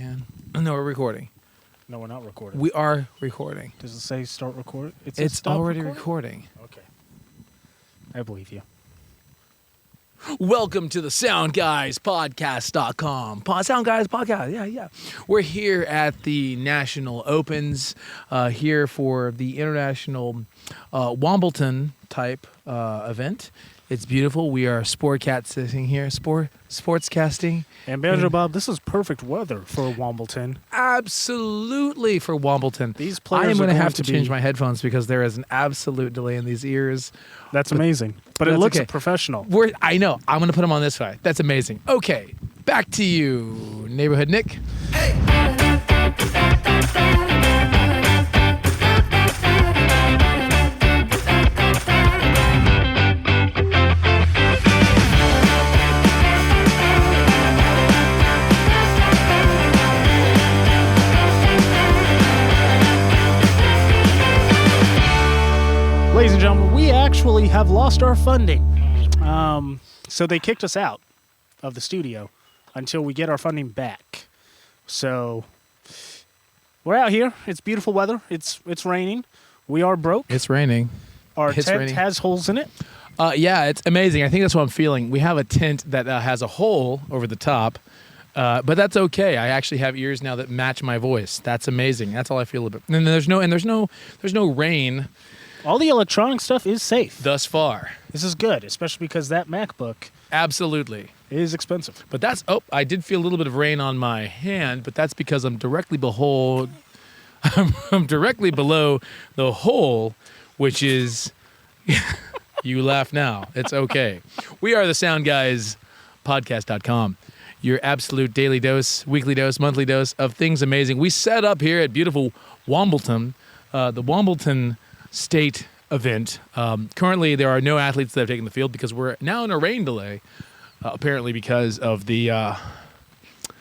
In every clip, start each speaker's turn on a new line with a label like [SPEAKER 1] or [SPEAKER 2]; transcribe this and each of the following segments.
[SPEAKER 1] man. No, we're recording.
[SPEAKER 2] No, we're not recording.
[SPEAKER 1] We are recording.
[SPEAKER 2] Does it say start recording?
[SPEAKER 1] It's already recording.
[SPEAKER 2] Okay. I believe you.
[SPEAKER 1] Welcome to the Soundguys Podcast.com. Soundguys Podcast. Yeah. We're here at the National Opens, here for the International Wombleton type event. It's beautiful. We are sportcasting here. Sportscasting.
[SPEAKER 2] And Banjo Bob, this is perfect weather for Wombleton.
[SPEAKER 1] Absolutely for Wombleton.
[SPEAKER 2] These players
[SPEAKER 1] I am going to have
[SPEAKER 2] to
[SPEAKER 1] to change my headphones because there is an absolute delay in these ears.
[SPEAKER 2] That's amazing. But it looks professional.
[SPEAKER 1] I know. I'm going to put them on this side. That's amazing. Okay, back to you, Neighborhood Nick. Hey!
[SPEAKER 2] Ladies and gentlemen, we actually have lost our funding. So they kicked us out of the studio until we get our funding back. So we're out here. It's beautiful weather. It's raining. We are broke.
[SPEAKER 1] It's raining.
[SPEAKER 2] Our tent has holes in it.
[SPEAKER 1] Yeah, it's amazing. I think that's what I'm feeling. We have a tent that has a hole over the top, but that's okay. I actually have ears now that match my voice. That's amazing. That's all I feel about. And there's no rain.
[SPEAKER 2] All the electronic stuff is safe.
[SPEAKER 1] Thus far.
[SPEAKER 2] This is good, especially because that MacBook
[SPEAKER 1] absolutely
[SPEAKER 2] is expensive.
[SPEAKER 1] But I did feel a little bit of rain on my hand, but that's because I'm directly I'm directly below the hole, which is you laugh now. It's okay. We are the Soundguys Podcast.com. Your absolute daily dose, weekly dose, monthly dose of things amazing. We set up here at beautiful Wombleton, the Wombleton State event. Currently, there are no athletes that have taken the field because we're now in a rain delay, apparently because of the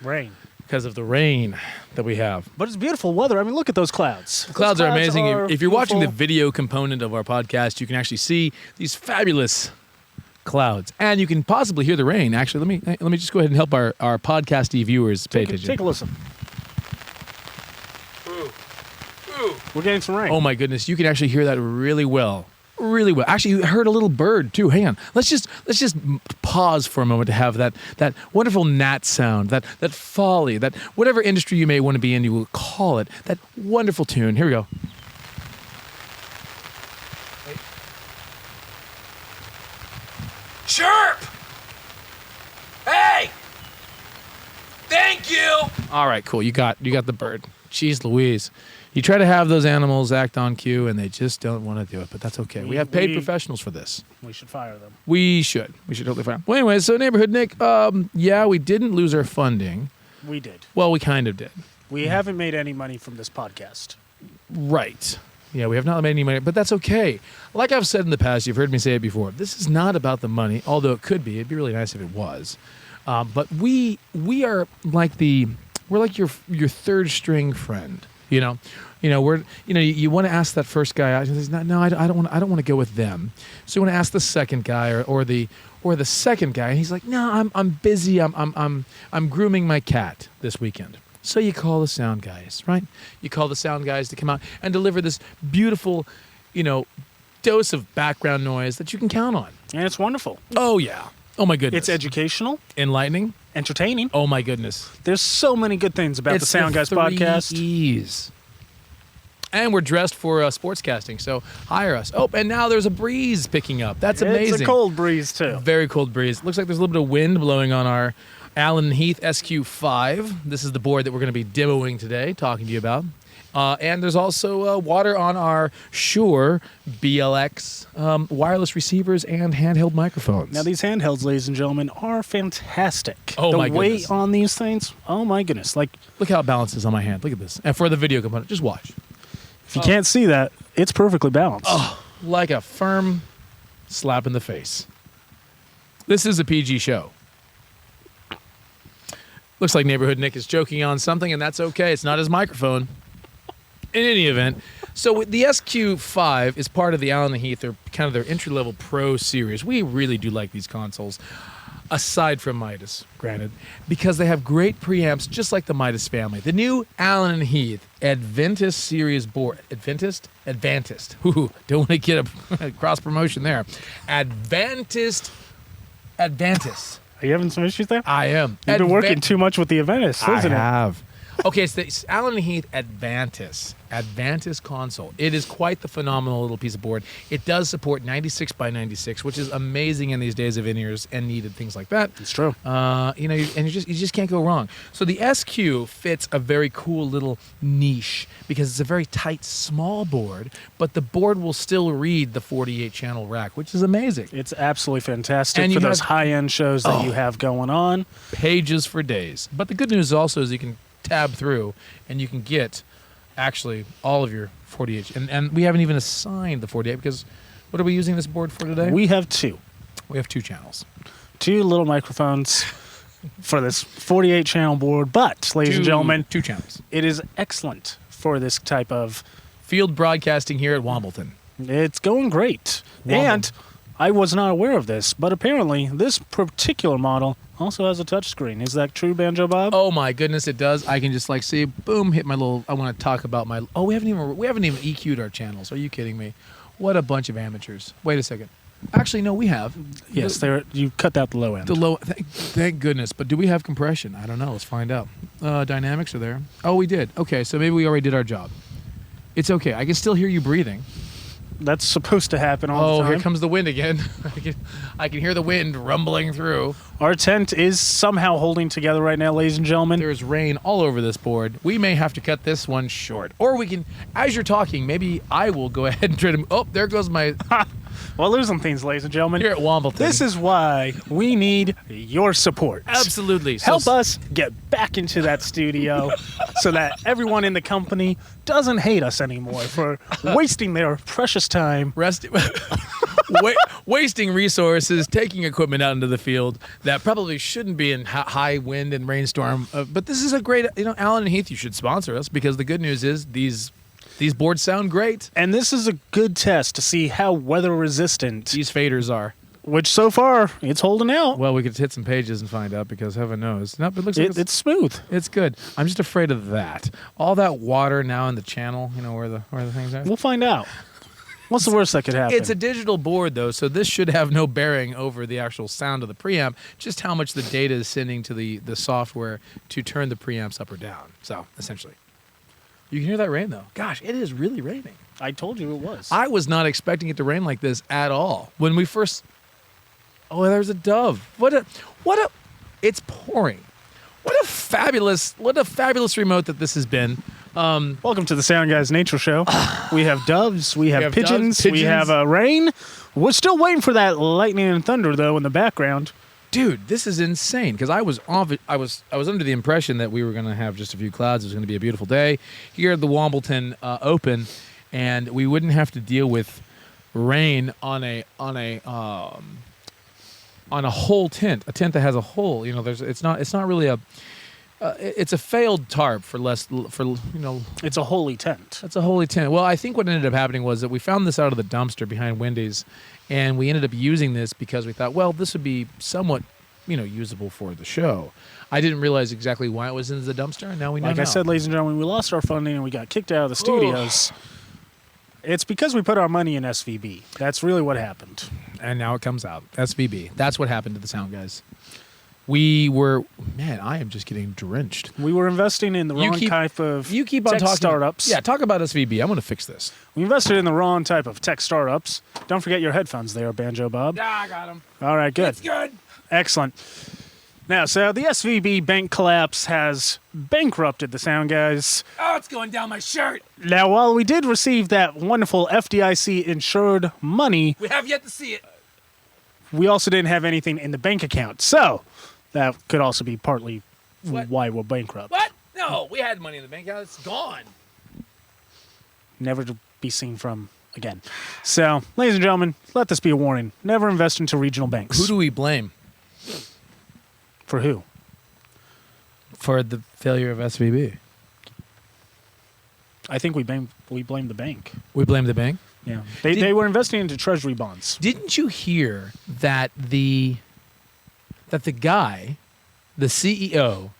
[SPEAKER 2] rain.
[SPEAKER 1] Because of the rain that we have.
[SPEAKER 2] But it's beautiful weather. I mean, look at those clouds.
[SPEAKER 1] The clouds are amazing. If you're watching the
[SPEAKER 2] beautiful
[SPEAKER 1] video component of our podcast, you can actually see these fabulous clouds, and you can possibly hear the rain. Actually, let me just go ahead and help our podcasty viewers pay attention.
[SPEAKER 2] Take a listen. We're getting some rain.
[SPEAKER 1] Oh my goodness, you can actually hear that really well. Really well. Actually, you heard a little bird too. Hang on. Let's just pause for a moment to have that wonderful gnat sound, that folly, that whatever industry you may want to be in, you will call it, that wonderful tune. Here we go. Chirp! Hey! Thank you! All right, cool. You got the bird. Jeez Louise. You try to have those animals act on cue, and they just don't want to do it, but that's okay. We have paid professionals for this.
[SPEAKER 2] We should fire them.
[SPEAKER 1] We should totally fire them. Well, anyway, so Neighborhood Nick, yeah, we didn't lose our funding.
[SPEAKER 2] We did.
[SPEAKER 1] Well, we kind of did.
[SPEAKER 2] We haven't made any money from this podcast.
[SPEAKER 1] Right. Yeah, we have not made any money, but that's okay. Like I've said in the past, you've heard me say it before, this is not about the money, although it could be. It'd be really nice if it was. But we are like we're like your third string friend. You want to ask that first guy out. He says, no, I don't want to go with them. So you want to ask the second guy or the second guy, and he's like, no, I'm busy. I'm grooming my cat this weekend. So you call the sound guys, right? You call the sound guys to come out and deliver this beautiful, dose of background noise that you can count on.
[SPEAKER 2] And it's wonderful.
[SPEAKER 1] Oh yeah. Oh my goodness.
[SPEAKER 2] It's educational,
[SPEAKER 1] enlightening,
[SPEAKER 2] entertaining.
[SPEAKER 1] Oh my goodness.
[SPEAKER 2] There's so many good things about the Soundguys podcast.
[SPEAKER 1] E's. And we're dressed for sportscasting, so hire us. Oh, and now there's a breeze picking up. That's amazing.
[SPEAKER 2] It's a cold breeze, too.
[SPEAKER 1] Very cold breeze. Looks like there's a little bit of wind blowing on our Allen Heath SQ5. This is the board that we're going to be demoing today, talking to you about. And there's also water on our Shure BLX wireless receivers and handheld microphones.
[SPEAKER 2] Now, these handhelds, ladies and gentlemen, are fantastic.
[SPEAKER 1] Oh, my goodness.
[SPEAKER 2] The weight on these things, oh, my goodness. Look
[SPEAKER 1] how it balances on my hand. Look at this. And for the video component, just watch.
[SPEAKER 2] If you can't see that, it's perfectly balanced.
[SPEAKER 1] Oh, like a firm slap in the face. This is a PG show. Looks like Neighborhood Nick is joking on something, and that's okay. It's not his microphone. In any event, so the SQ5 is part of the Allen Heath, they're kind of their entry-level Pro series. We really do like these consoles. aside from Midas, granted, because they have great preamps just like the Midas family. The new Allen and Heath Adventist series board. Advantist. Ooh, don't want to get a cross promotion there. Advantist.
[SPEAKER 2] Are you having some issues there?
[SPEAKER 1] I am.
[SPEAKER 2] You've been working too much with the Adventist, isn't
[SPEAKER 1] I
[SPEAKER 2] it?
[SPEAKER 1] have. Okay, so it's Allen and Heath Advantist console. It is quite the phenomenal little piece of board. It does support 96 by 96, which is amazing in these days of in-ears and needed things like that.
[SPEAKER 2] It's true.
[SPEAKER 1] You just can't go wrong. So the SQ fits a very cool little niche because it's a very tight, small board, but the board will still read the 48-channel rack, which is amazing.
[SPEAKER 2] It's absolutely fantastic
[SPEAKER 1] And
[SPEAKER 2] for
[SPEAKER 1] you
[SPEAKER 2] those
[SPEAKER 1] have-
[SPEAKER 2] high-end shows that you have going on.
[SPEAKER 1] Pages for days. But the good news also is you can tab through and you can get actually all of your 48 and we haven't even assigned the 48 because what are we using this board for today?
[SPEAKER 2] We have two.
[SPEAKER 1] We have 2 channels.
[SPEAKER 2] 2 little microphones for this 48-channel board. But, ladies and gentlemen,
[SPEAKER 1] 2 channels.
[SPEAKER 2] it is excellent for this type of...
[SPEAKER 1] Field broadcasting here at Wombleton.
[SPEAKER 2] It's going great. And I was not aware of this, but apparently this particular model also has a touchscreen. Is that true, Banjo Bob?
[SPEAKER 1] Oh my goodness, it does. I can just like see, boom, hit my little. I want to talk about my. Oh, we haven't even EQ'd our channels. Are you kidding me? What a bunch of amateurs. Wait a second. Actually, no, we have.
[SPEAKER 2] Yes, you cut out the low end.
[SPEAKER 1] The low. Thank goodness. But do we have compression? I don't know. Let's find out. Dynamics are there. Oh, we did. Okay, so maybe we already did our job. It's okay. I can still hear you breathing.
[SPEAKER 2] That's supposed to happen all the time.
[SPEAKER 1] Oh, here comes the wind again. I can hear the wind rumbling through.
[SPEAKER 2] Our tent is somehow holding together right now, ladies and gentlemen.
[SPEAKER 1] There's rain all over this board. We may have to cut this one short. Or we can, as you're talking, maybe I will go ahead and try to... Oh, there goes my...
[SPEAKER 2] Well, there's some things, ladies and gentlemen.
[SPEAKER 1] Here at Wombleton.
[SPEAKER 2] This is why we need your support.
[SPEAKER 1] Absolutely.
[SPEAKER 2] Help us get back into that studio so that everyone in the company doesn't hate us anymore for wasting their precious time.
[SPEAKER 1] Wasting resources, taking equipment out into the field that probably shouldn't be in high wind and rainstorm. But this is a great... Allen and Heath, you should sponsor us because the good news is these boards sound great.
[SPEAKER 2] And this is a good test to see how weather resistant
[SPEAKER 1] These faders are.
[SPEAKER 2] which so far it's holding out.
[SPEAKER 1] Well, we could hit some pages and find out because heaven knows. No, it looks like
[SPEAKER 2] It's smooth.
[SPEAKER 1] it's good. I'm just afraid of that. All that water now in the channel, where the things are.
[SPEAKER 2] We'll find out. What's the worst that could happen?
[SPEAKER 1] It's a digital board, though, so this should have no bearing over the actual sound of the preamp, just how much the data is sending to the software to turn the preamps up or down. So, essentially. You can hear that rain, though. Gosh, it is really raining.
[SPEAKER 2] I told you it was.
[SPEAKER 1] I was not expecting it to rain like this at all. When we first... Oh, there's a dove. It's pouring. What a fabulous remote that this has been.
[SPEAKER 2] Welcome to the Soundguys Nature Show. We have doves, we have pigeons,
[SPEAKER 1] doves,
[SPEAKER 2] we have rain. We're still waiting for that lightning and thunder, though, in the background.
[SPEAKER 1] Dude, this is insane because I was under the impression that we were going to have just a few clouds. It was going to be a beautiful day here at the Wombleton Open, and we wouldn't have to deal with rain on a whole tent, a tent that has a hole. It's not really a. It's a failed tarp
[SPEAKER 2] It's a holy tent.
[SPEAKER 1] That's a holy tent. Well, I think what ended up happening was that we found this out of the dumpster behind Wendy's, and we ended up using this because we thought, well, this would be somewhat, usable for the show. I didn't realize exactly why it was in the dumpster, and now we know.
[SPEAKER 2] Like I said, ladies and gentlemen, we lost our funding and we got kicked out of the studios. It's because we put our money in SVB. That's really what happened.
[SPEAKER 1] And now it comes out. SVB. That's what happened to the Soundguys. We were, I am just getting drenched.
[SPEAKER 2] We were investing in the wrong type of tech startups.
[SPEAKER 1] Yeah, talk about SVB. I'm going to fix this.
[SPEAKER 2] We invested in the wrong type of tech startups. Don't forget your headphones there, Banjo Bob.
[SPEAKER 1] Yeah, I got them.
[SPEAKER 2] All right, good.
[SPEAKER 1] It's good.
[SPEAKER 2] Excellent. Now, so the SVB bank collapse has bankrupted the Soundguys.
[SPEAKER 1] Oh, it's going down my shirt.
[SPEAKER 2] Now, while we did receive that wonderful FDIC-insured money,
[SPEAKER 1] We have yet to see it.
[SPEAKER 2] we also didn't have anything in the bank account. So that could also be partly
[SPEAKER 1] What?
[SPEAKER 2] why we're bankrupt.
[SPEAKER 1] What? No, we had money in the bank account. It's gone.
[SPEAKER 2] Never to be seen from again. So, ladies and gentlemen, let this be a warning. Never invest into regional banks.
[SPEAKER 1] Who do we blame
[SPEAKER 2] For who?
[SPEAKER 1] for the failure of SVB?
[SPEAKER 2] I think we blame the bank.
[SPEAKER 1] We blame the bank.
[SPEAKER 2] Yeah, they were investing into treasury bonds.
[SPEAKER 1] Didn't you hear that the that the guy, the CEO,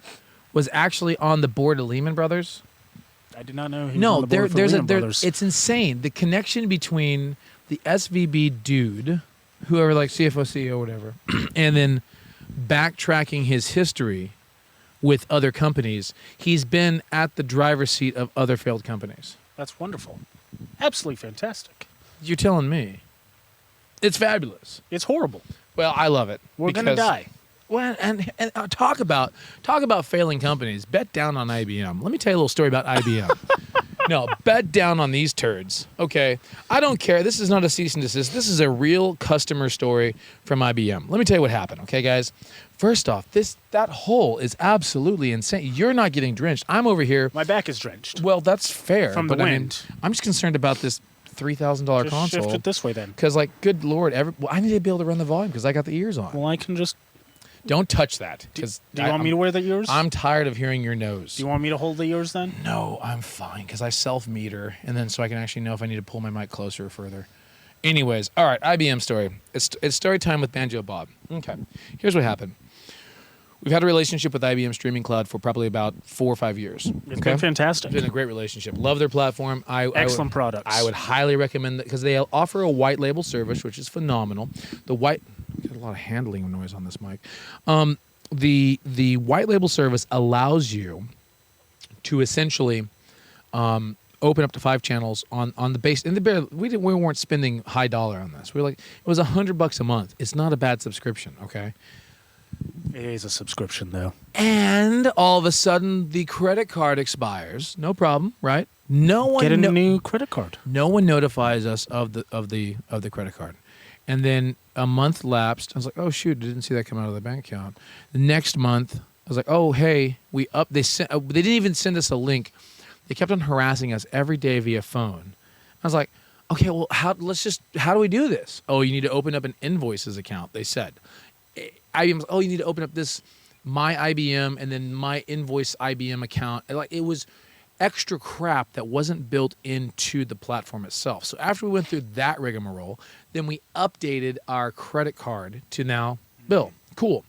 [SPEAKER 1] was actually on the board of Lehman Brothers?
[SPEAKER 2] I did not know he was
[SPEAKER 1] No,
[SPEAKER 2] on the board for Lehman Brothers.
[SPEAKER 1] it's insane. The connection between the SVB dude, whoever, like CFO, CEO, whatever, and then backtracking his history with other companies. He's been at the driver's seat of other failed companies.
[SPEAKER 2] That's wonderful. Absolutely fantastic.
[SPEAKER 1] You're telling me. It's fabulous.
[SPEAKER 2] It's horrible.
[SPEAKER 1] Well, I love it.
[SPEAKER 2] We're going to die.
[SPEAKER 1] Well, and talk about failing companies. Bet down on IBM. Let me tell you a little story about IBM. No, bet down on these turds. Okay, I don't care. This is not a cease and desist. This is a real customer story from IBM. Let me tell you what happened. Okay, guys. First off, that hole is absolutely insane. You're not getting drenched. I'm over here.
[SPEAKER 2] My back is drenched.
[SPEAKER 1] Well, that's fair.
[SPEAKER 2] From the wind.
[SPEAKER 1] I'm just concerned about this $3,000
[SPEAKER 2] Just
[SPEAKER 1] console.
[SPEAKER 2] shift it this way then.
[SPEAKER 1] Because, like, good Lord, I need to be able to run the volume because I got the ears on.
[SPEAKER 2] Well, I can just...
[SPEAKER 1] Don't touch that.
[SPEAKER 2] Do you want me to wear the ears?
[SPEAKER 1] I'm tired of hearing your nose.
[SPEAKER 2] Do you want me to hold the ears then?
[SPEAKER 1] No, I'm fine because I self-meter, and then so I can actually know if I need to pull my mic closer or further. Anyways, all right, IBM story. It's story time with Banjo Bob. Okay, here's what happened. We've had a relationship with IBM Streaming Cloud for probably about 4 or 5 years.
[SPEAKER 2] It's been fantastic.
[SPEAKER 1] It's been a great relationship. Love their platform.
[SPEAKER 2] Excellent products.
[SPEAKER 1] I would highly recommend that because they offer a white label service, which is phenomenal. Got a lot of handling noise on this mic. The white label service allows you to essentially open up to 5 channels on the base. We weren't spending high dollar on this. We were like, it was $100 a month. It's not a bad subscription. Okay.
[SPEAKER 2] It is a subscription, though.
[SPEAKER 1] And all of a sudden, the credit card expires. No problem, right? No one
[SPEAKER 2] get a new credit card.
[SPEAKER 1] No one notifies us of the credit card. And then a month lapsed. I was like, oh shoot, I didn't see that come out of the bank account. The next month, I was like, oh hey, they didn't even send us a link. They kept on harassing us every day via phone. I was like, okay, well how do we do this? Oh, you need to open up an invoices account, they said. IBM was, oh, you need to open up this My IBM and then My Invoice IBM account. Like, it was extra crap that wasn't built into the platform itself. So after we went through that rigmarole, then we updated our credit card to now Bill. Cool.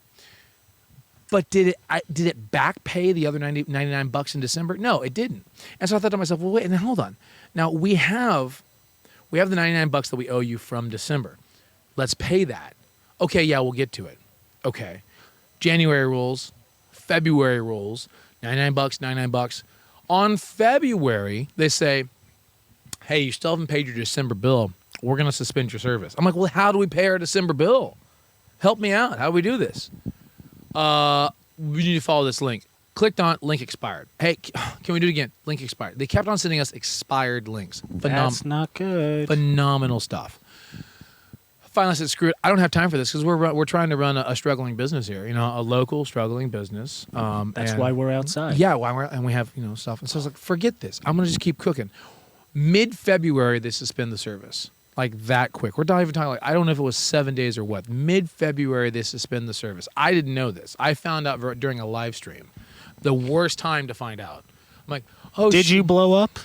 [SPEAKER 1] But did it back pay the other $99 in December? No, it didn't. And so I thought to myself, well, wait, and then hold on. Now we have the $99 that we owe you from December. Let's pay that. Okay, yeah, we'll get to it. Okay. January rolls, February rolls, $99. On February, they say, hey, you still haven't paid your December bill. We're going to suspend your service. I'm like, well, how do we pay our December bill? Help me out. How do we do this? We need to follow this link. Clicked on, link expired. Hey, can we do it again? Link expired. They kept on sending us expired links.
[SPEAKER 2] That's not good.
[SPEAKER 1] Phenomenal stuff. Finally, I said, screw it. I don't have time for this because we're trying to run a struggling business here. You know, a local struggling business.
[SPEAKER 2] That's why we're outside.
[SPEAKER 1] Yeah, and we have stuff. And so I was like, forget this. I'm gonna just keep cooking. Mid-February, they suspend the service like that quick. We're not even talking like I don't know if it was 7 days or what. Mid-February, they suspend the service. I didn't know this. I found out during a live stream. The worst time to find out. I'm like, oh.
[SPEAKER 2] Did you blow up?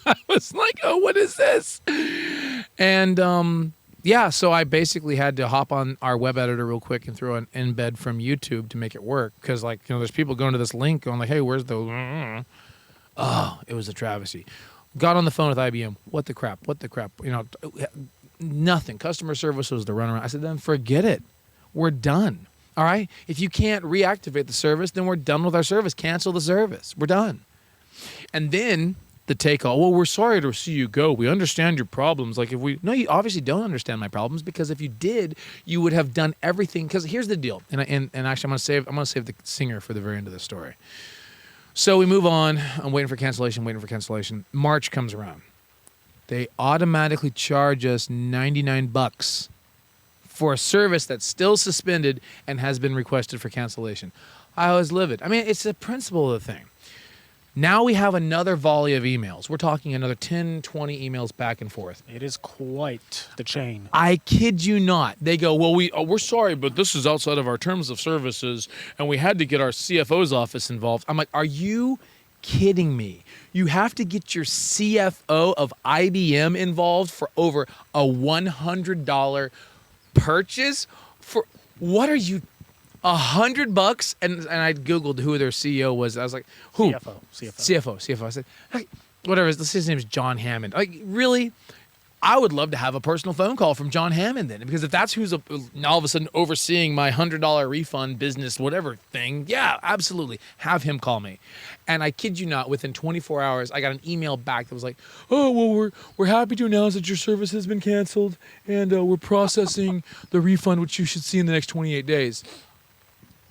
[SPEAKER 1] I was like, oh, what is this? And yeah, so I basically had to hop on our web editor real quick and throw an embed from YouTube to make it work. Because, there's people going to this link going like, hey, where's the... Oh, it was a travesty. Got on the phone with IBM. What the crap? Nothing. Customer service was the runaround. I said, then forget it. We're done. All right? If you can't reactivate the service, then we're done with our service. Cancel the service. We're done. And then... the take all, well, we're sorry to see you go. We understand your problems. No, you obviously don't understand my problems because if you did, you would have done everything. Because here's the deal, and actually, I'm gonna save the singer for the very end of the story. So we move on. I'm waiting for cancellation. March comes around. They automatically charge us $99 for a service that's still suspended and has been requested for cancellation. I was livid. I mean, it's the principle of the thing. Now we have another volley of emails. We're talking another 10, 20 emails back and forth.
[SPEAKER 2] It is quite the chain.
[SPEAKER 1] I kid you not. They go, well, we're sorry, but this is outside of our terms of services, and we had to get our CFO's office involved. I'm like, are you kidding me? You have to get your CFO of IBM involved for over a $100 purchase? For what are you $100, and I googled who their CEO was. I was like, who? CFO. I said, hey, whatever. Let's say his name is John Hammond. Like, really? I would love to have a personal phone call from John Hammond then, because if that's who's all of a sudden overseeing my $100 refund business, whatever thing, yeah, absolutely, have him call me. And I kid you not, within 24 hours, I got an email back that was like, oh, well, we're happy to announce that your service has been canceled, and we're processing the refund, which you should see in the next 28 days.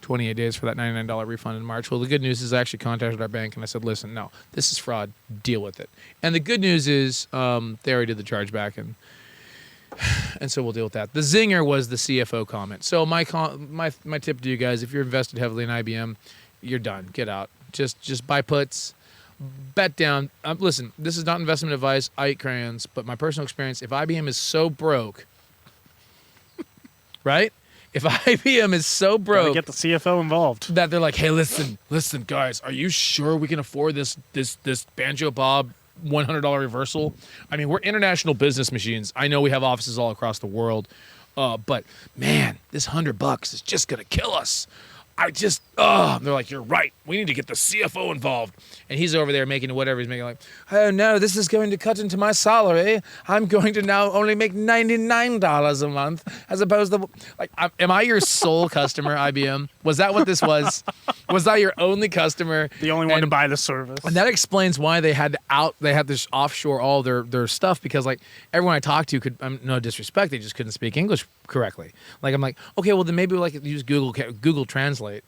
[SPEAKER 1] 28 days for that $99 refund in March. Well, the good news is I actually contacted our bank and I said, listen, no, this is fraud. Deal with it. And the good news is they already did the chargeback, and so we'll deal with that. The zinger was the CFO comment. So my tip to you guys, if you're invested heavily in IBM, you're done. Get out. Just buy puts. Bet down. Listen, this is not investment advice. I eat crayons, but my personal experience, if IBM is so broke, right? If IBM is so broke,
[SPEAKER 2] get the CFO involved.
[SPEAKER 1] That they're like, hey, listen, guys, are you sure we can afford this Banjo Bob $100 reversal? I mean, we're international business machines. I know we have offices all across the world, but man, this $100 is just gonna kill us. They're like, you're right. We need to get the CFO involved. And he's over there making whatever he's making, like, oh no, this is going to cut into my salary. I'm going to now only make $99 a month, as opposed to, like, am I your sole customer, IBM? Was that what this was? Was I your only customer?
[SPEAKER 2] The only one to buy the service.
[SPEAKER 1] And that explains why they had to offshore all their stuff, because like everyone I talked to could, no disrespect, they just couldn't speak English correctly. Like, I'm like, okay, well then maybe we use Google Translate.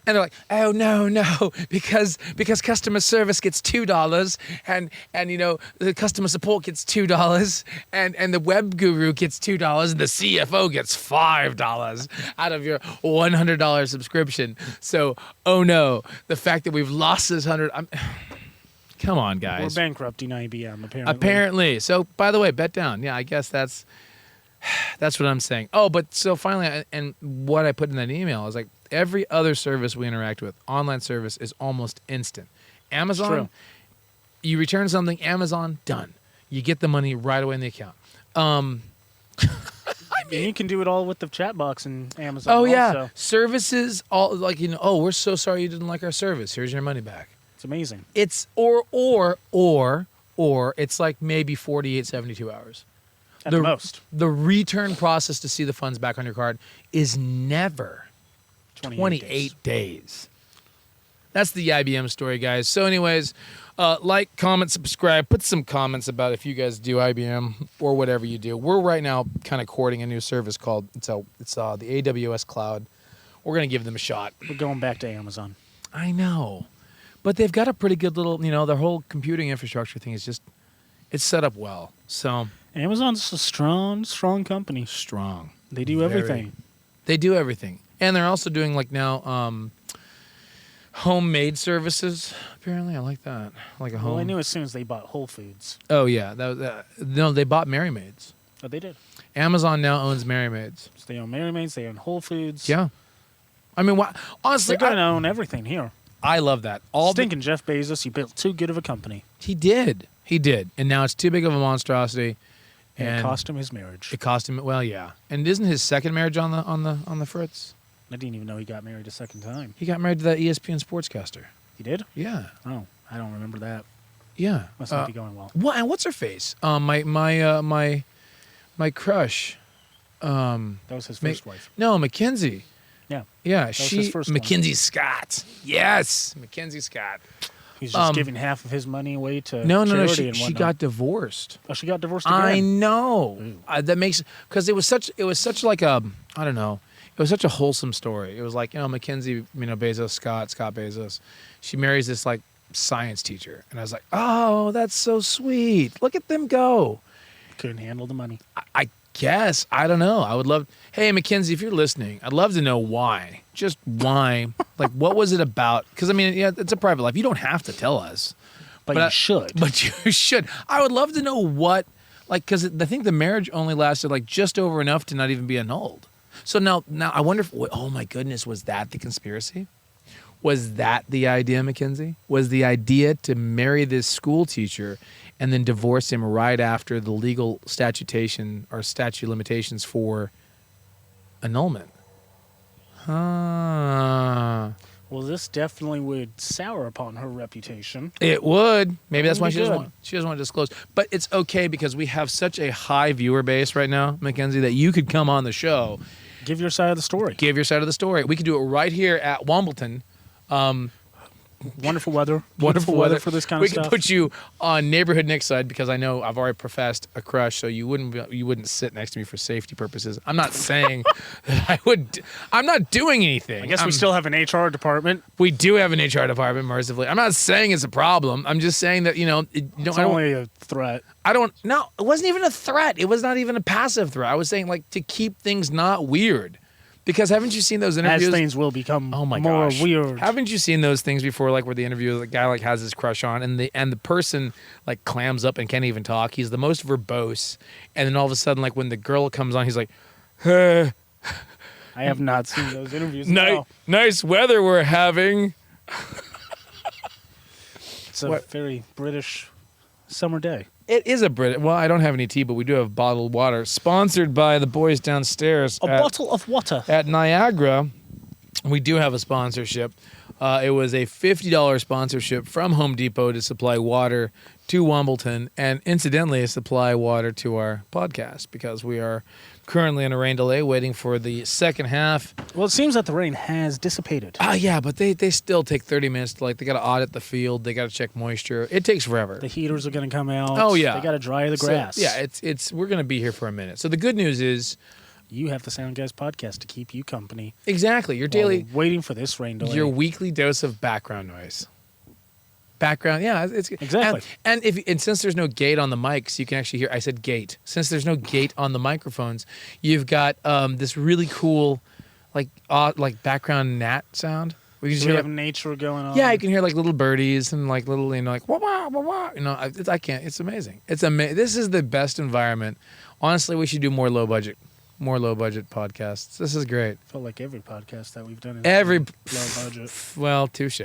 [SPEAKER 1] And they're like, oh no, because customer service gets $2, and the customer support gets $2, and the web guru gets $2, and the CFO gets $5 out of your $100 subscription. So, oh no, the fact that we've lost this come on, guys.
[SPEAKER 2] We're bankrupting IBM, apparently.
[SPEAKER 1] Apparently. So, by the way, bet down. Yeah, I guess that's what I'm saying. Oh, but so finally, and what I put in that email is like, every other service we interact with, online service, is almost instant. Amazon, you return something, Amazon, done. You get the money right away in the account.
[SPEAKER 2] And you can do it all with the chat box in Amazon.
[SPEAKER 1] Oh, yeah.
[SPEAKER 2] Also.
[SPEAKER 1] Services, all like, oh, we're so sorry you didn't like our service. Here's your money back.
[SPEAKER 2] It's amazing.
[SPEAKER 1] It's or it's like maybe 48, 72 hours.
[SPEAKER 2] At the most.
[SPEAKER 1] The return process to see the funds back on your card is never 28 days. That's the IBM story, guys. So anyways, like, comment, subscribe. Put some comments about if you guys do IBM or whatever you do. We're right now kind of courting a new service called, it's the AWS Cloud. We're going to give them a shot.
[SPEAKER 2] We're going back to Amazon.
[SPEAKER 1] I know. But they've got a pretty good little, their whole computing infrastructure thing is just, it's set up well. So
[SPEAKER 2] Amazon's a strong company.
[SPEAKER 1] Strong.
[SPEAKER 2] They do everything.
[SPEAKER 1] They do everything. And they're also doing like now homemade services. Apparently, I like that. Like a home.
[SPEAKER 2] Well, I knew as soon as they bought Whole Foods.
[SPEAKER 1] Oh yeah, no, they bought Mary Maids.
[SPEAKER 2] Oh, they did.
[SPEAKER 1] Amazon now owns Mary Maids.
[SPEAKER 2] So they own Mary Maids. They own Whole Foods.
[SPEAKER 1] Yeah. I mean, honestly,
[SPEAKER 2] they're gonna own everything here.
[SPEAKER 1] I love that.
[SPEAKER 2] Stinking Jeff Bezos, he built too good of a company.
[SPEAKER 1] He did, and now it's too big of a monstrosity.
[SPEAKER 2] And it cost him his marriage.
[SPEAKER 1] It cost him. Well, yeah. And isn't his second marriage on the fritz?
[SPEAKER 2] I didn't even know he got married a second time.
[SPEAKER 1] He got married to that ESPN sportscaster.
[SPEAKER 2] He did?
[SPEAKER 1] Yeah.
[SPEAKER 2] Oh, I don't remember that.
[SPEAKER 1] Yeah.
[SPEAKER 2] Must not be going well.
[SPEAKER 1] What? And what's her face? My crush.
[SPEAKER 2] That was his first wife.
[SPEAKER 1] No, Mackenzie.
[SPEAKER 2] Yeah.
[SPEAKER 1] Yeah.
[SPEAKER 2] That was his first
[SPEAKER 1] Mackenzie
[SPEAKER 2] one.
[SPEAKER 1] Scott. Yes, Mackenzie Scott.
[SPEAKER 2] He's just giving half of his money away to
[SPEAKER 1] No.
[SPEAKER 2] charity and
[SPEAKER 1] She
[SPEAKER 2] whatnot.
[SPEAKER 1] got divorced.
[SPEAKER 2] Oh, she got divorced again?
[SPEAKER 1] I know. That makes, because it was such like a, I don't know. It was such a wholesome story. It was like, Mackenzie, Bezos, Scott Bezos. She marries this like science teacher. And I was like, oh, that's so sweet. Look at them go.
[SPEAKER 2] Couldn't handle the money.
[SPEAKER 1] I guess. I don't know. I would love, hey, Mackenzie, if you're listening, I'd love to know why. Just why. Like, what was it about? Because, I mean, yeah, it's a private life. You don't have to tell us.
[SPEAKER 2] But you should.
[SPEAKER 1] But you should. I would love to know what, like, because I think the marriage only lasted like just over enough to not even be annulled. So now I wonder if, oh my goodness, was that the conspiracy? Was that the idea, Mackenzie? Was the idea to marry this school teacher and then divorce him right after the legal statute limitations for annulment?
[SPEAKER 2] Well, this definitely would sour upon her reputation.
[SPEAKER 1] It would. Maybe that's why she
[SPEAKER 2] Wouldn't
[SPEAKER 1] doesn't want to disclose. But it's okay because we have such a high viewer base right now, Mackenzie, that you could come on the show.
[SPEAKER 2] Give your side of the story.
[SPEAKER 1] Give your side of the story. We could do it right here at Wombleton.
[SPEAKER 2] Wonderful weather.
[SPEAKER 1] Wonderful
[SPEAKER 2] Beautiful
[SPEAKER 1] weather
[SPEAKER 2] for this kind
[SPEAKER 1] we
[SPEAKER 2] of stuff.
[SPEAKER 1] could put you on neighborhood Nick's side because I know I've already professed a crush, so you wouldn't sit next to me for safety purposes. I'm not saying that I would. I'm not doing anything.
[SPEAKER 2] I guess we still have an HR department.
[SPEAKER 1] We do have an HR department, mercifully. I'm not saying it's a problem. I'm just saying that
[SPEAKER 2] It's only a threat.
[SPEAKER 1] I don't. No, it wasn't even a threat. It was not even a passive threat. I was saying like to keep things not weird. Because haven't you seen those interviews?
[SPEAKER 2] As things will become
[SPEAKER 1] more
[SPEAKER 2] weird.
[SPEAKER 1] Haven't you seen those things before, like where the interviewer, the guy like has his crush on, and the person like clams up and can't even talk. He's the most verbose, and then all of a sudden, like when the girl comes on, he's like,
[SPEAKER 2] I have not seen those interviews.
[SPEAKER 1] Nice weather we're having.
[SPEAKER 2] It's a very British summer day.
[SPEAKER 1] It is a Brit. Well, I don't have any tea, but we do have bottled water, sponsored by the boys downstairs.
[SPEAKER 2] A bottle of water
[SPEAKER 1] at Niagara. We do have a sponsorship. It was a $50 sponsorship from Home Depot to supply water to Wombleton, and incidentally, supply water to our podcast because we are currently in a rain delay, waiting for the second half.
[SPEAKER 2] Well, it seems that the rain has dissipated.
[SPEAKER 1] Yeah, but they still take 30 minutes to they got to audit the field, they got to check moisture. It takes forever.
[SPEAKER 2] The heaters are going to come out.
[SPEAKER 1] Oh yeah,
[SPEAKER 2] they got to dry the grass.
[SPEAKER 1] So, yeah, it's we're going to be here for a minute. So the good news is,
[SPEAKER 2] you have the Soundguys podcast to keep you company.
[SPEAKER 1] Exactly, your daily
[SPEAKER 2] waiting for this rain delay.
[SPEAKER 1] Your weekly dose of background noise. Yeah, it's
[SPEAKER 2] exactly.
[SPEAKER 1] And since there's no gate on the mics, you can actually hear. I said gate. Since there's no gate on the microphones, you've got this really cool, like background gnat sound.
[SPEAKER 2] We have nature going on.
[SPEAKER 1] Yeah, you can hear like little birdies and like little like wah wah wah wah. I can't. It's amazing. It's amazing. This is the best environment. Honestly, we should do more low budget podcasts. This is great.
[SPEAKER 2] Felt like every podcast that we've done is low budget.
[SPEAKER 1] Well, touche.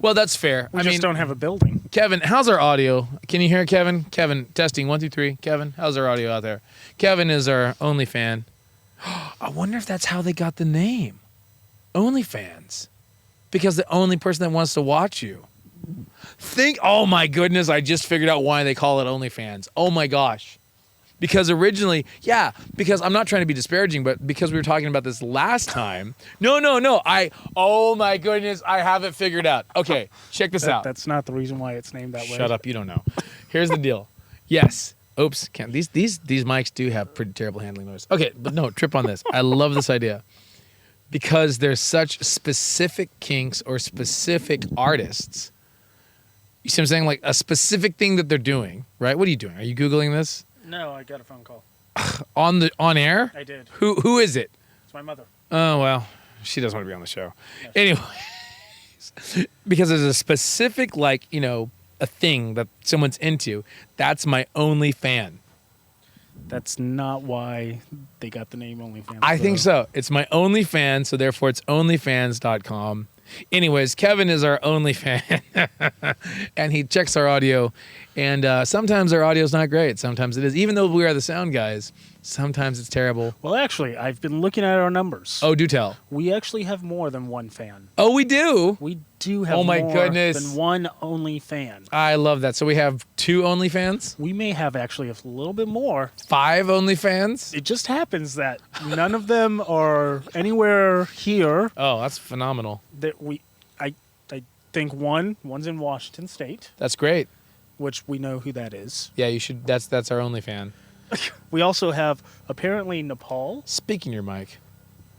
[SPEAKER 1] Well, that's fair.
[SPEAKER 2] I mean, don't have a building.
[SPEAKER 1] Kevin, how's our audio? Can you hear Kevin? Kevin, testing 1 2 3. Kevin, how's our audio out there? Kevin is our only fan. I wonder if that's how they got the name, OnlyFans, because the only person that wants to watch you. Oh my goodness! I just figured out why they call it OnlyFans. Oh my gosh. Because originally, because I'm not trying to be disparaging, but because we were talking about this last time. No. Oh my goodness, I have it figured out. Okay, check this out.
[SPEAKER 2] That's not the reason why it's named that way.
[SPEAKER 1] Shut up, you don't know. Here's the deal. Yes. Oops. These mics do have pretty terrible handling noise. Okay, but no, trip on this. I love this idea. Because there's such specific kinks or specific artists. You see what I'm saying? Like a specific thing that they're doing, right? What are you doing? Are you Googling this?
[SPEAKER 2] No, I got a phone call.
[SPEAKER 1] On air?
[SPEAKER 2] I did.
[SPEAKER 1] Who is it?
[SPEAKER 2] It's my mother.
[SPEAKER 1] Oh, well, she doesn't want to be on the show.
[SPEAKER 2] Yes.
[SPEAKER 1] Anyways, because there's a specific, a thing that someone's into. That's my only fan.
[SPEAKER 2] That's not why they got the name OnlyFans.
[SPEAKER 1] I think so. It's my only fan, so therefore it's onlyfans.com. Anyways, Kevin is our only fan, and he checks our audio, and sometimes our audio is not great. Sometimes it is. Even though we are the sound guys, sometimes it's terrible.
[SPEAKER 2] Well, actually, I've been looking at our numbers.
[SPEAKER 1] Oh, do tell.
[SPEAKER 2] We actually have more than one fan.
[SPEAKER 1] Oh, we do?
[SPEAKER 2] We do have
[SPEAKER 1] more
[SPEAKER 2] than one only fan.
[SPEAKER 1] I love that. So we have 2 OnlyFans?
[SPEAKER 2] We may have actually a little bit more.
[SPEAKER 1] 5 OnlyFans?
[SPEAKER 2] It just happens that none of them are anywhere here.
[SPEAKER 1] Oh, that's phenomenal.
[SPEAKER 2] I think one's in Washington State.
[SPEAKER 1] That's great.
[SPEAKER 2] Which we know who that is.
[SPEAKER 1] Yeah, you should. That's our only fan.
[SPEAKER 2] We also have apparently Nepal.
[SPEAKER 1] Speaking your mic.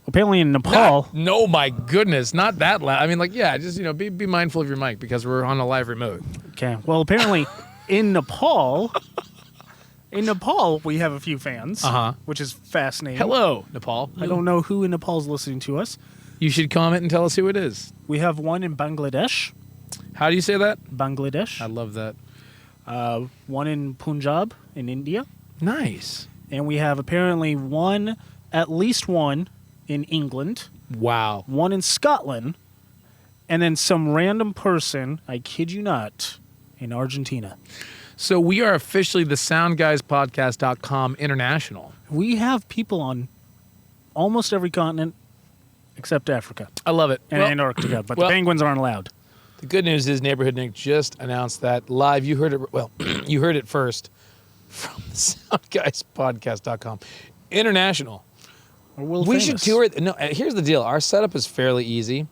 [SPEAKER 2] Apparently in Nepal.
[SPEAKER 1] No, my goodness, not that loud. I mean, just be mindful of your mic because we're on a live remote.
[SPEAKER 2] Okay. Well, apparently in Nepal, we have a few fans. Which is fascinating.
[SPEAKER 1] Hello, Nepal.
[SPEAKER 2] I don't know who in Nepal is listening to us.
[SPEAKER 1] You should comment and tell us who it is.
[SPEAKER 2] We have one in Bangladesh.
[SPEAKER 1] How do you say that?
[SPEAKER 2] Bangladesh.
[SPEAKER 1] I love that.
[SPEAKER 2] One in Punjab in India.
[SPEAKER 1] Nice.
[SPEAKER 2] And we have apparently at least one in England.
[SPEAKER 1] Wow.
[SPEAKER 2] One in Scotland. And then some random person, I kid you not, in Argentina.
[SPEAKER 1] So we are officially the SoundGuysPodcast.com international.
[SPEAKER 2] We have people on almost every continent except Africa
[SPEAKER 1] I love it.
[SPEAKER 2] and
[SPEAKER 1] Well,
[SPEAKER 2] Antarctica. But
[SPEAKER 1] well-
[SPEAKER 2] the penguins aren't allowed.
[SPEAKER 1] the good news is Neighborhood Nick just announced that live. You heard it. Well, you heard it first from the Soundguyspodcast.com. International.
[SPEAKER 2] Or world
[SPEAKER 1] We
[SPEAKER 2] famous.
[SPEAKER 1] should tour it. No, here's the deal. Our setup is fairly easy.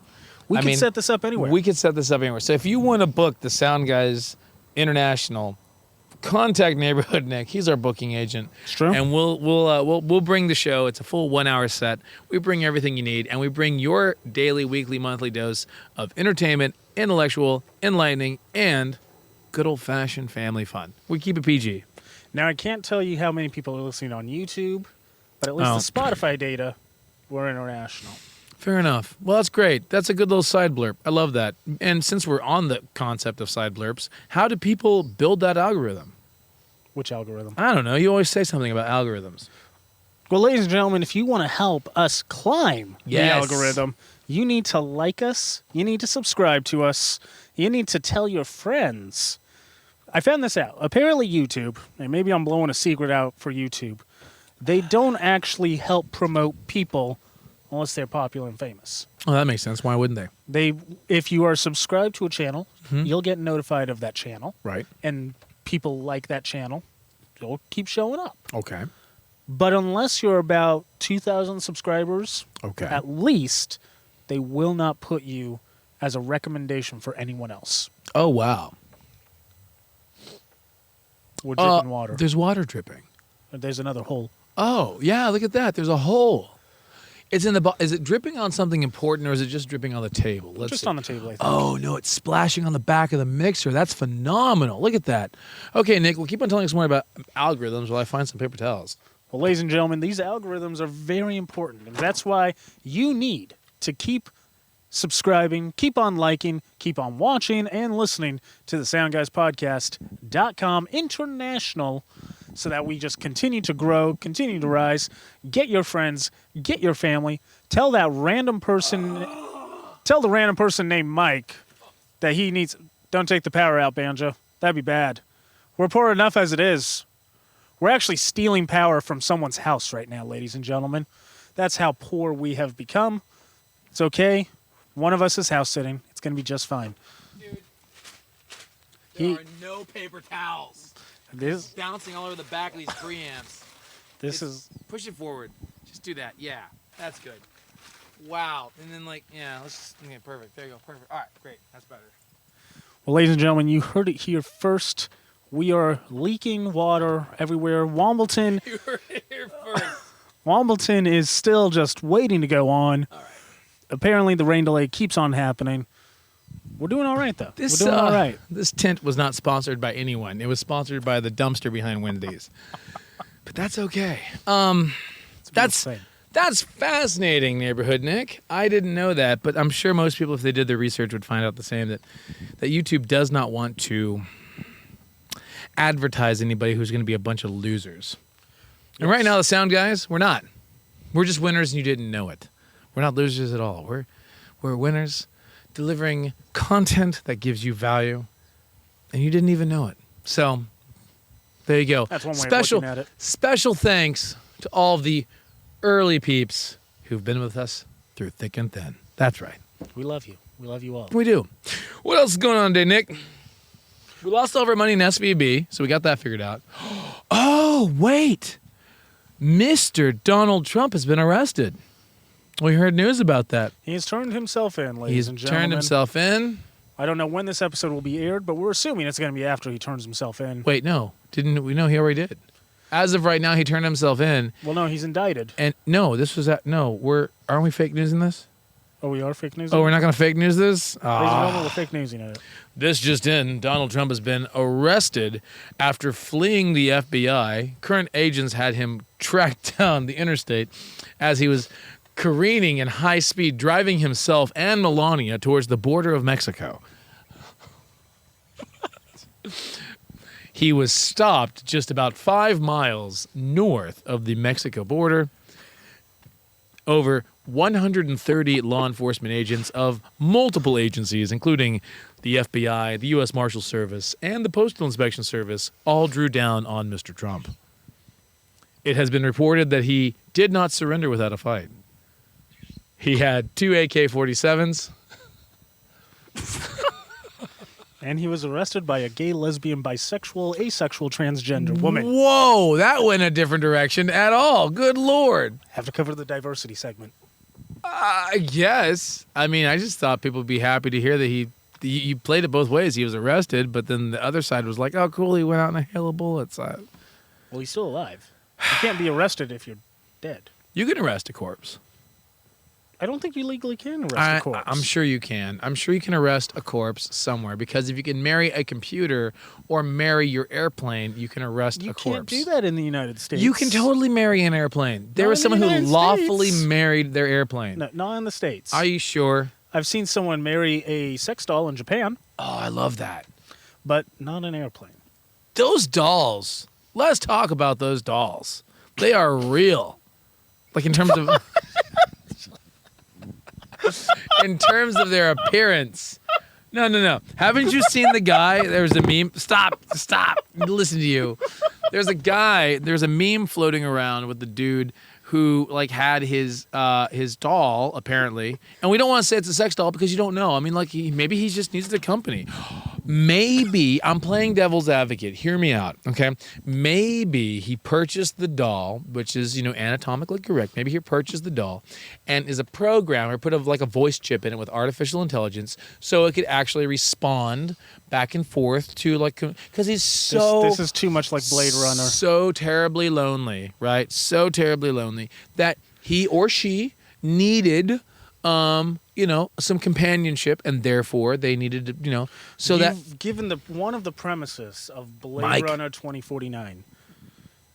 [SPEAKER 2] We
[SPEAKER 1] I
[SPEAKER 2] can
[SPEAKER 1] mean,
[SPEAKER 2] set this up anywhere.
[SPEAKER 1] We could set this up anywhere. So if you want to book the Sound Guys International, contact Neighborhood Nick. He's our booking agent.
[SPEAKER 2] It's true.
[SPEAKER 1] And we'll bring the show. It's a full 1 hour set. We bring everything you need, and we bring your daily, weekly, monthly dose of entertainment, intellectual, enlightening, and good old fashioned family fun. We keep it PG.
[SPEAKER 2] Now, I can't tell you how many people are listening on YouTube, but at least
[SPEAKER 1] Oh.
[SPEAKER 2] the Spotify data, we're international.
[SPEAKER 1] Fair enough. Well, that's great. That's a good little side blurb. I love that. And since we're on the concept of side blurbs, how do people build that algorithm?
[SPEAKER 2] Which algorithm?
[SPEAKER 1] I don't know. You always say something about algorithms.
[SPEAKER 2] Well, ladies and gentlemen, if you want to help us climb
[SPEAKER 1] Yes.
[SPEAKER 2] the algorithm, you need to like us, you need to subscribe to us, you need to tell your friends. I found this out. Apparently YouTube, and maybe I'm blowing a secret out for YouTube, they don't actually help promote people unless they're popular and famous.
[SPEAKER 1] Oh, that makes sense. Why wouldn't they?
[SPEAKER 2] If you are subscribed to a channel, you'll get notified of that channel,
[SPEAKER 1] Right.
[SPEAKER 2] and people like that channel, they'll keep showing up.
[SPEAKER 1] Okay.
[SPEAKER 2] But unless you're about 2,000 subscribers,
[SPEAKER 1] Okay.
[SPEAKER 2] at least, they will not put you as a recommendation for anyone else.
[SPEAKER 1] Oh, wow.
[SPEAKER 2] We're dripping water.
[SPEAKER 1] There's water dripping.
[SPEAKER 2] There's another hole.
[SPEAKER 1] Oh, yeah. Look at that. There's a hole. It's in the. Is it dripping on something important, or is it just dripping on the table? Let's
[SPEAKER 2] Just
[SPEAKER 1] see.
[SPEAKER 2] on the table, I think.
[SPEAKER 1] Oh, no, it's splashing on the back of the mixer. That's phenomenal. Look at that. Okay, Nick, well, keep on telling us more about algorithms while I find some paper towels.
[SPEAKER 2] Well, ladies and gentlemen, these algorithms are very important. And that's why you need to keep subscribing, keep on liking, keep on watching and listening to the SoundGuysPodcast.com International so that we just continue to grow, continue to rise. Get your friends, get your family. Tell the random person named Mike that he needs. Don't take the power out, Banjo. That'd be bad. We're poor enough as it is. We're actually stealing power from someone's house right now, ladies and gentlemen. That's how poor we have become. It's okay. One of us is house sitting. It's going to be just fine.
[SPEAKER 1] Dude,
[SPEAKER 2] He-
[SPEAKER 1] are no paper towels.
[SPEAKER 2] This
[SPEAKER 1] Bouncing all over the back of these preamps.
[SPEAKER 2] is
[SPEAKER 1] Push it forward. Just do that. Yeah, that's good. Wow. And then, let's just. Okay, perfect. There you go. Perfect. All right, great. That's better.
[SPEAKER 2] well, ladies and gentlemen, you heard it here first. We are leaking water everywhere. Wombleton
[SPEAKER 1] You were here first.
[SPEAKER 2] Wombleton is still just waiting to go on.
[SPEAKER 1] All right.
[SPEAKER 2] Apparently, the rain delay keeps on happening. We're doing all right, though. We're doing all right.
[SPEAKER 1] This tent was not sponsored by anyone. It was sponsored by the dumpster behind Wendy's. But that's okay. That's
[SPEAKER 2] insane.
[SPEAKER 1] That's fascinating, Neighborhood Nick. I didn't know that, but I'm sure most people, if they did their research, would find out the same, that YouTube does not want to advertise anybody who's going to be a bunch of losers. And right now, the Sound Guys, we're not. We're just winners, and you didn't know it. We're not losers at all. We're winners, delivering content that gives you value, and you didn't even know it. So, there you go.
[SPEAKER 2] That's one way of looking at it.
[SPEAKER 1] Special thanks to all of the early peeps who've been with us through thick and thin. That's right.
[SPEAKER 2] We love you. We love you all.
[SPEAKER 1] We do. What else is going on today, Nick? We lost all of our money in SVB, so we got that figured out. Oh, wait. Mr. Donald Trump has been arrested. We heard news about that.
[SPEAKER 2] He's turned himself in, ladies
[SPEAKER 1] He's
[SPEAKER 2] and gentlemen.
[SPEAKER 1] turned himself in.
[SPEAKER 2] I don't know when this episode will be aired, but we're assuming it's going to be after he turns himself in.
[SPEAKER 1] Wait, no. Didn't we know he already did? As of right now, he turned himself in.
[SPEAKER 2] Well, no, he's indicted.
[SPEAKER 1] And no, this was at aren't we fake news in this?
[SPEAKER 2] Oh, we are fake news?
[SPEAKER 1] Oh, we're not going to fake news this?
[SPEAKER 2] Ladies and gentlemen, we're fake newsing it.
[SPEAKER 1] This just in, Donald Trump has been arrested after fleeing the FBI. Current agents had him tracked down the interstate as he was careening in high speed, driving himself and Melania towards the border of Mexico. He was stopped just about 5 miles north of the Mexico border. Over 130 law enforcement agents of multiple agencies, including the FBI, the U.S. Marshal Service, and the Postal Inspection Service, all drew down on Mr. Trump. It has been reported that he did not surrender without a fight. He had 2 AK-47s.
[SPEAKER 2] And he was arrested by a gay, lesbian, bisexual, asexual, transgender woman.
[SPEAKER 1] Whoa, that went a different direction at all. Good Lord.
[SPEAKER 2] Have to cover the diversity segment.
[SPEAKER 1] I guess. I mean, I just thought people would be happy to hear that you played it both ways. He was arrested, but then the other side was like, oh, cool, he went out in a hail of bullets.
[SPEAKER 2] Well, he's still alive. You can't be arrested if you're dead.
[SPEAKER 1] You can arrest a corpse.
[SPEAKER 2] I don't think you legally can arrest a corpse.
[SPEAKER 1] I'm sure you can. I'm sure you can arrest a corpse somewhere, because if you can marry a computer or marry your airplane, you can arrest a corpse.
[SPEAKER 2] You can't do that in the United States.
[SPEAKER 1] You can totally marry an airplane. There was someone who lawfully married their airplane.
[SPEAKER 2] No, not in the States.
[SPEAKER 1] Are you sure?
[SPEAKER 2] I've seen someone marry a sex doll in Japan.
[SPEAKER 1] Oh, I love that.
[SPEAKER 2] But not an airplane.
[SPEAKER 1] Those dolls. Let's talk about those dolls. They are real. Like in terms of in terms of their appearance. No. Haven't you seen the guy? There was a meme. Stop. Listen to you. There's a meme floating around with the dude who like had his doll apparently, and we don't want to say it's a sex doll because you don't know. I mean, like maybe he just needs the company. Maybe I'm playing devil's advocate. Hear me out, okay? Maybe he purchased the doll, which is anatomically correct. Maybe he purchased the doll, and is a programmer, put like a voice chip in it with artificial intelligence, so it could actually respond back and forth to like, because he's so.
[SPEAKER 2] This is too much like Blade Runner.
[SPEAKER 1] So terribly lonely, right? So terribly lonely that he or she needed, some companionship, and therefore they needed to, so that.
[SPEAKER 2] You've given one of the premises of Blade
[SPEAKER 1] Mike.
[SPEAKER 2] Runner 2049.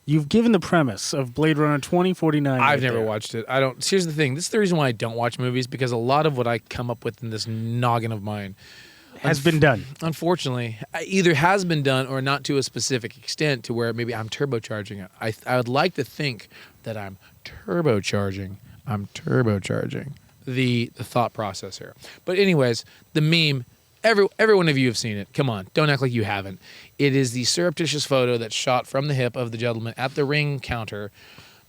[SPEAKER 2] You've given the premise of Blade Runner 2049.
[SPEAKER 1] I've never watched it. I don't. Here's the thing. This is the reason why I don't watch movies, because a lot of what I come up with in this noggin of mine
[SPEAKER 2] has been done.
[SPEAKER 1] Unfortunately, either has been done or not to a specific extent to where maybe I'm turbocharging it. I would like to think that I'm turbocharging the thought process here. But anyways, the meme, every one of you have seen it. Come on, don't act like you haven't. It is the surreptitious photo that's shot from the hip of the gentleman at the ring counter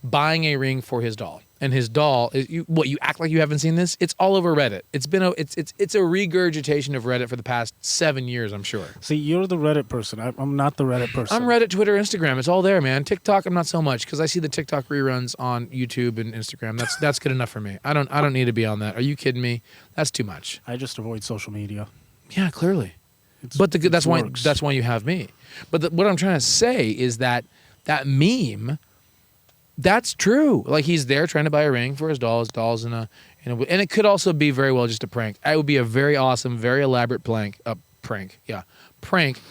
[SPEAKER 1] buying a ring for his doll. And his doll is you act like you haven't seen this? It's all over Reddit. It's a regurgitation of Reddit for the past 7 years, I'm sure.
[SPEAKER 2] See, you're the Reddit person. I'm not the Reddit person.
[SPEAKER 1] I'm Reddit, Twitter, Instagram. It's all there, man. TikTok, I'm not so much, because I see the TikTok reruns on YouTube and Instagram. That's good enough for me. I don't need to be on that. Are you kidding me? That's too much.
[SPEAKER 2] I just avoid social media.
[SPEAKER 1] Yeah, clearly. That's why you have me. But what I'm trying to say is that meme. That's true. Like, he's there trying to buy a ring for his doll. His doll's and it could also be very well just a prank. It would be a very awesome, very elaborate prank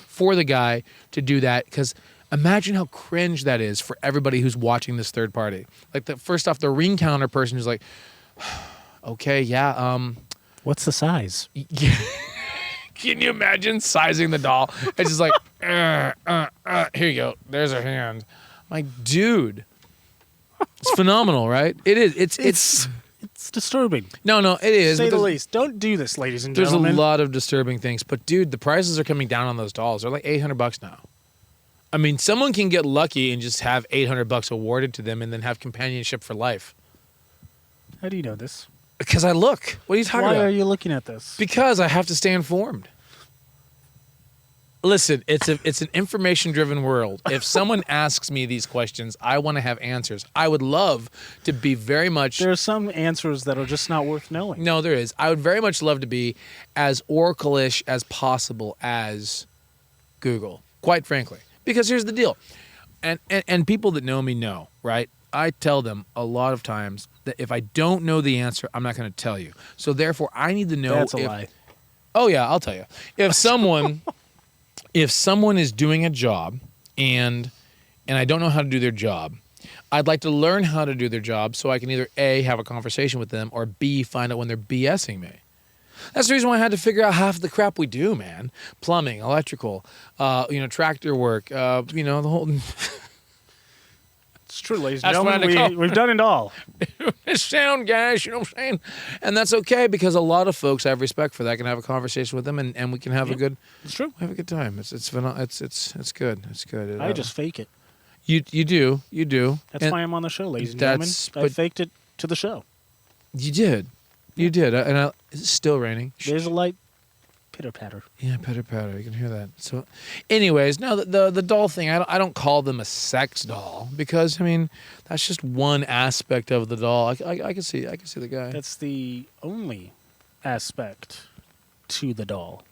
[SPEAKER 1] for the guy to do that. Because imagine how cringe that is for everybody who's watching this third party. Like, first off, the ring counter person who's like, okay, yeah.
[SPEAKER 2] What's the size?
[SPEAKER 1] Can you imagine sizing the doll? It's just like, here you go. There's her hand. Like, dude. It's phenomenal, right? It is. It's
[SPEAKER 2] disturbing.
[SPEAKER 1] No, it is.
[SPEAKER 2] Say the least. Don't do this, ladies and
[SPEAKER 1] gentlemen.
[SPEAKER 2] There's
[SPEAKER 1] a lot of disturbing things, but dude, the prices are coming down on those dolls. They're like $800 now. I mean, someone can get lucky and just have $800 awarded to them, and then have companionship for life.
[SPEAKER 2] How do you know this?
[SPEAKER 1] Because I look. What are you talking about?
[SPEAKER 2] Why are you looking at this?
[SPEAKER 1] Because I have to stay informed. Listen, it's an information-driven world. If someone asks me these questions, I want to have answers. I would love to be very much...
[SPEAKER 2] There are some answers that are just not worth knowing.
[SPEAKER 1] No, there is. I would very much love to be as oracle-ish as possible as Google, quite frankly. Because here's the deal. And people that know me know, right? I tell them a lot of times that if I don't know the answer, I'm not going to tell you. So therefore, I need to know...
[SPEAKER 2] That's a lie.
[SPEAKER 1] Oh, yeah, I'll tell you. If someone is doing a job and I don't know how to do their job, I'd like to learn how to do their job so I can either A, have a conversation with them, or B, find out when they're BSing me. That's the reason why I had to figure out half the crap we do, man. Plumbing, electrical, tractor work, the whole...
[SPEAKER 2] It's true, ladies and gentlemen. We've done it all.
[SPEAKER 1] Sound guys, you know what I'm saying? And that's okay, because a lot of folks I have respect for that. I can have a conversation with them, and we can have a good.
[SPEAKER 2] It's true.
[SPEAKER 1] Have a good time. It's good. It's good.
[SPEAKER 2] I just fake it.
[SPEAKER 1] You do.
[SPEAKER 2] That's why I'm on the show, ladies and gentlemen. I faked it to the show.
[SPEAKER 1] You did. You did, and it's still raining.
[SPEAKER 2] There's a light pitter patter.
[SPEAKER 1] Yeah, pitter patter. You can hear that. So, anyways, no, the doll thing. I don't call them a sex doll because I mean that's just one aspect of the doll. I can see the guy.
[SPEAKER 2] That's the only aspect to the doll.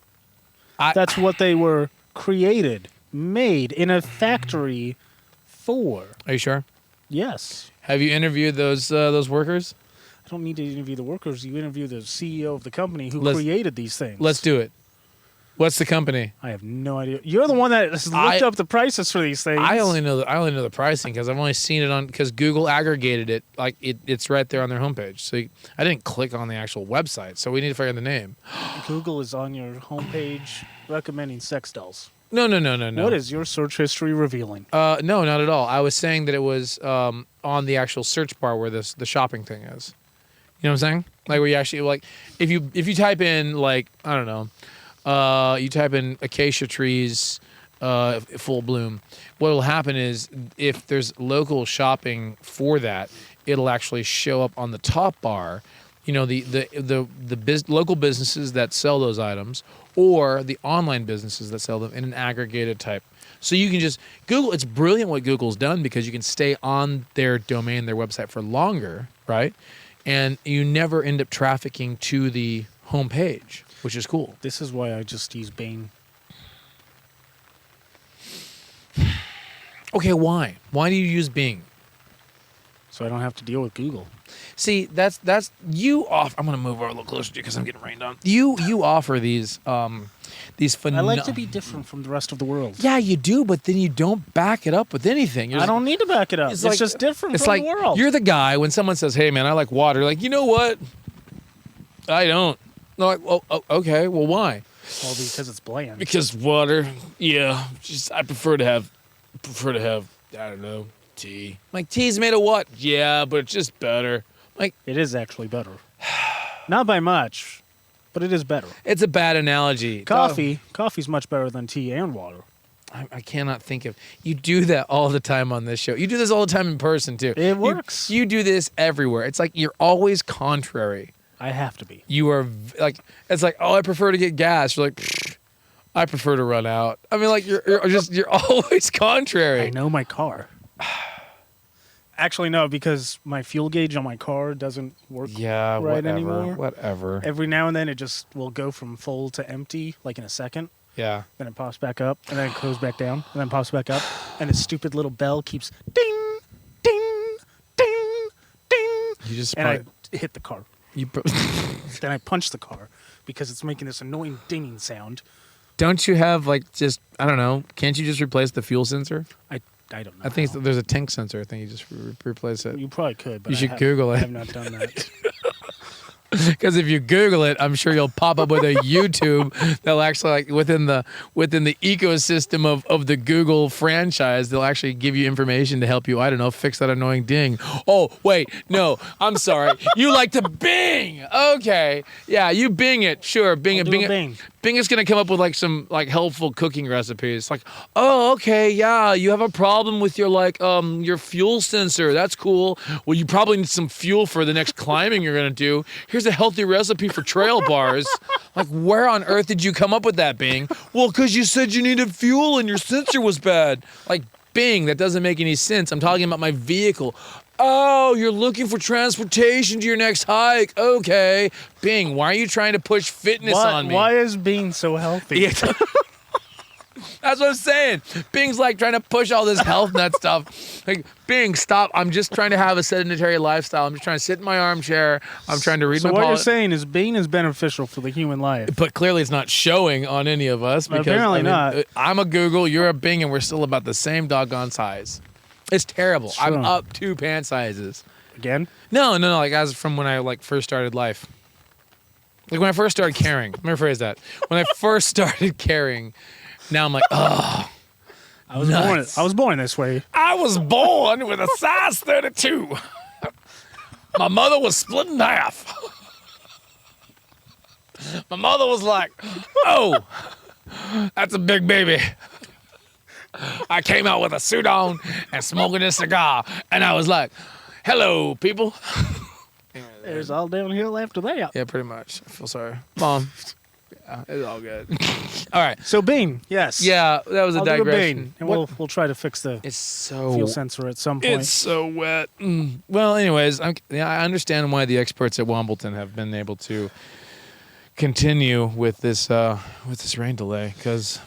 [SPEAKER 1] I-
[SPEAKER 2] That's what they were created, made in a factory for.
[SPEAKER 1] Are you sure?
[SPEAKER 2] Yes.
[SPEAKER 1] Have you interviewed those workers?
[SPEAKER 2] I don't need to interview the workers. You interview the CEO of the company who
[SPEAKER 1] Let's-
[SPEAKER 2] created these things.
[SPEAKER 1] Let's do it. What's the company?
[SPEAKER 2] I have no idea. You're the one that has looked up the prices for these things.
[SPEAKER 1] I only know the pricing because I've only seen it on because Google aggregated it. Like it's right there on their homepage. So I didn't click on the actual website. So we need to figure out the name.
[SPEAKER 2] Google is on your homepage recommending sex dolls.
[SPEAKER 1] No.
[SPEAKER 2] What is your search history revealing?
[SPEAKER 1] No, not at all. I was saying that it was on the actual search bar where the shopping thing is. You know what I'm saying? Like where you actually like if you type in like I don't know. You type in acacia trees, full bloom. What will happen is if there's local shopping for that, it'll actually show up on the top bar. You know the local businesses that sell those items, or the online businesses that sell them in an aggregated type. So you can just Google. It's brilliant what Google's done because you can stay on their domain, their website for longer, right? And you never end up trafficking to the homepage, which is cool.
[SPEAKER 2] This is why I just use Bing.
[SPEAKER 1] Okay, why? Why do you use Bing?
[SPEAKER 2] So I don't have to deal with Google.
[SPEAKER 1] See, that's you off. I'm gonna move over a little closer to you because I'm getting rained on. You offer these
[SPEAKER 2] I like to be different from the rest of the world.
[SPEAKER 1] Yeah, you do, but then you don't back it up with anything.
[SPEAKER 2] I don't need to back it up. It's
[SPEAKER 1] like,
[SPEAKER 2] just different
[SPEAKER 1] it's
[SPEAKER 2] from
[SPEAKER 1] like
[SPEAKER 2] the world.
[SPEAKER 1] You're the guy when someone says, "Hey, man, I like water." Like, you know what? I don't. No, like, well, okay. Well, why?
[SPEAKER 2] Well, because it's bland.
[SPEAKER 1] Because water. Yeah, just I prefer to have. I don't know, tea. Like tea's made of what? Yeah, but it's just better. Like
[SPEAKER 2] it is actually better. Not by much, but it is better.
[SPEAKER 1] it's a bad analogy.
[SPEAKER 2] Coffee's much better than tea and water.
[SPEAKER 1] I cannot think of. You do that all the time on this show. You do this all the time in person too.
[SPEAKER 2] It works.
[SPEAKER 1] You do this everywhere. It's like you're always contrary.
[SPEAKER 2] I have to be.
[SPEAKER 1] You are like it's like I prefer to get gas. You're like I prefer to run out. I mean, like you're always contrary.
[SPEAKER 2] I know my car. Actually, no, because my fuel gauge on my car doesn't work right anymore.
[SPEAKER 1] Whatever.
[SPEAKER 2] Every now and then, it just will go from full to empty, like in a second.
[SPEAKER 1] Yeah.
[SPEAKER 2] Then it pops back up, and then it goes back down, and then pops back up, and the stupid little bell keeps ding, ding, ding, ding.
[SPEAKER 1] You just
[SPEAKER 2] and I hit the car.
[SPEAKER 1] You
[SPEAKER 2] Then I punch the car because it's making this annoying dinging sound.
[SPEAKER 1] don't you have like just I don't know? Can't you just replace the fuel sensor?
[SPEAKER 2] I don't know.
[SPEAKER 1] I think there's a tank sensor. I think you just replace it.
[SPEAKER 2] You probably could, but
[SPEAKER 1] You should Google it.
[SPEAKER 2] I have not done that.
[SPEAKER 1] Because if you Google it, I'm sure you'll pop up with a YouTube that'll actually like within the ecosystem of the Google franchise, they'll actually give you information to help you, I don't know, fix that annoying ding. Oh, wait, no, I'm sorry. You like to Bing. Okay. Yeah, you Bing it. Sure, Bing it.
[SPEAKER 2] Bing.
[SPEAKER 1] Bing is going to come up with like some like helpful cooking recipes. Like, oh, okay, yeah, you have a problem with your like your fuel sensor. That's cool. Well, you probably need some fuel for the next climbing you're going to do. Here's a healthy recipe for trail bars. Like, where on earth did you come up with that, Bing? Well, because you said you needed fuel and your sensor was bad. Like, Bing, that doesn't make any sense. I'm talking about my vehicle. Oh, you're looking for transportation to your next hike. Okay. Bing, why are you trying to push fitness on me?
[SPEAKER 2] Why is Bing so healthy?
[SPEAKER 1] Yeah. That's what I'm saying. Bing's like trying to push all this health nut stuff. Like, Bing, stop. I'm just trying to have a sedentary lifestyle. I'm just trying to sit in my armchair. I'm trying to read my
[SPEAKER 2] So what you're saying is Bing is beneficial for the human life.
[SPEAKER 1] But clearly it's not showing on any of us. Because,
[SPEAKER 2] Apparently not.
[SPEAKER 1] I'm a Google, you're a Bing, and we're still about the same doggone size. It's terrible.
[SPEAKER 2] It's true.
[SPEAKER 1] I'm up 2 pant sizes.
[SPEAKER 2] Again?
[SPEAKER 1] No. Like as from when I like first started life. Like when I first started caring. Let me rephrase that. When I first started caring, now I'm like, oh.
[SPEAKER 2] I was born this way.
[SPEAKER 1] I was born with a size 32. My mother was split in half. My mother was like, oh, that's a big baby. I came out with a suit on and smoking a cigar, and I was like, hello, people. man.
[SPEAKER 2] It's all downhill after that.
[SPEAKER 1] Yeah, pretty much. I feel sorry. Mom. Yeah, it's all good. All right.
[SPEAKER 2] So Bean, yes.
[SPEAKER 1] Yeah, that was a
[SPEAKER 2] I'll do a
[SPEAKER 1] digression.
[SPEAKER 2] Bean, and we'll try to fix the
[SPEAKER 1] It's so
[SPEAKER 2] fuel sensor at some point.
[SPEAKER 1] It's so wet. Well, anyways, I understand why the experts at Wombleton have been able to continue with this rain delay, because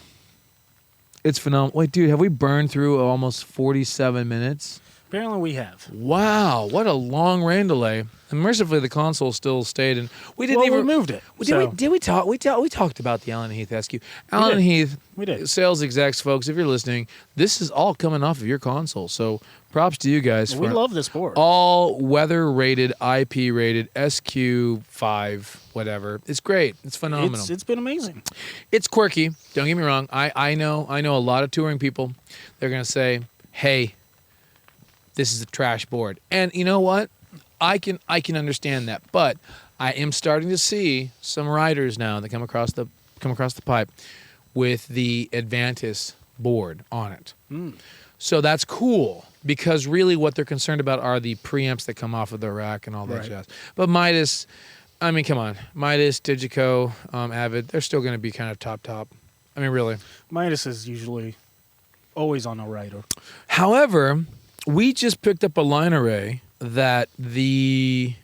[SPEAKER 1] it's phenomenal. Wait, dude, have we burned through almost 47 minutes?
[SPEAKER 2] Apparently we have.
[SPEAKER 1] Wow, what a long rain delay. And mercifully, the console still stayed, and we didn't even
[SPEAKER 2] moved it.
[SPEAKER 1] Did we talk? We talked about the Allen Heath SQ. Allen Heath,
[SPEAKER 2] we did.
[SPEAKER 1] Sales execs, folks. If you're listening, this is all coming off of your console. So props to you guys.
[SPEAKER 2] We love this board.
[SPEAKER 1] All weather rated, IP rated, SQ5, whatever. It's great. It's phenomenal.
[SPEAKER 2] It's been amazing.
[SPEAKER 1] It's quirky. Don't get me wrong. I know a lot of touring people. They're gonna say, "Hey, this is a trash board," and you know what? I can understand that, but I am starting to see some riders now that come across the pipe with the Advantis board on it. So that's cool, because really what they're concerned about are the preamps that come off of the rack and all that jazz. But Midas, I mean, come on, Midas, Digico, Avid, they're still going to be kind of top. I mean, really.
[SPEAKER 2] Midas is usually always on a rider.
[SPEAKER 1] However, we just picked up a line array that it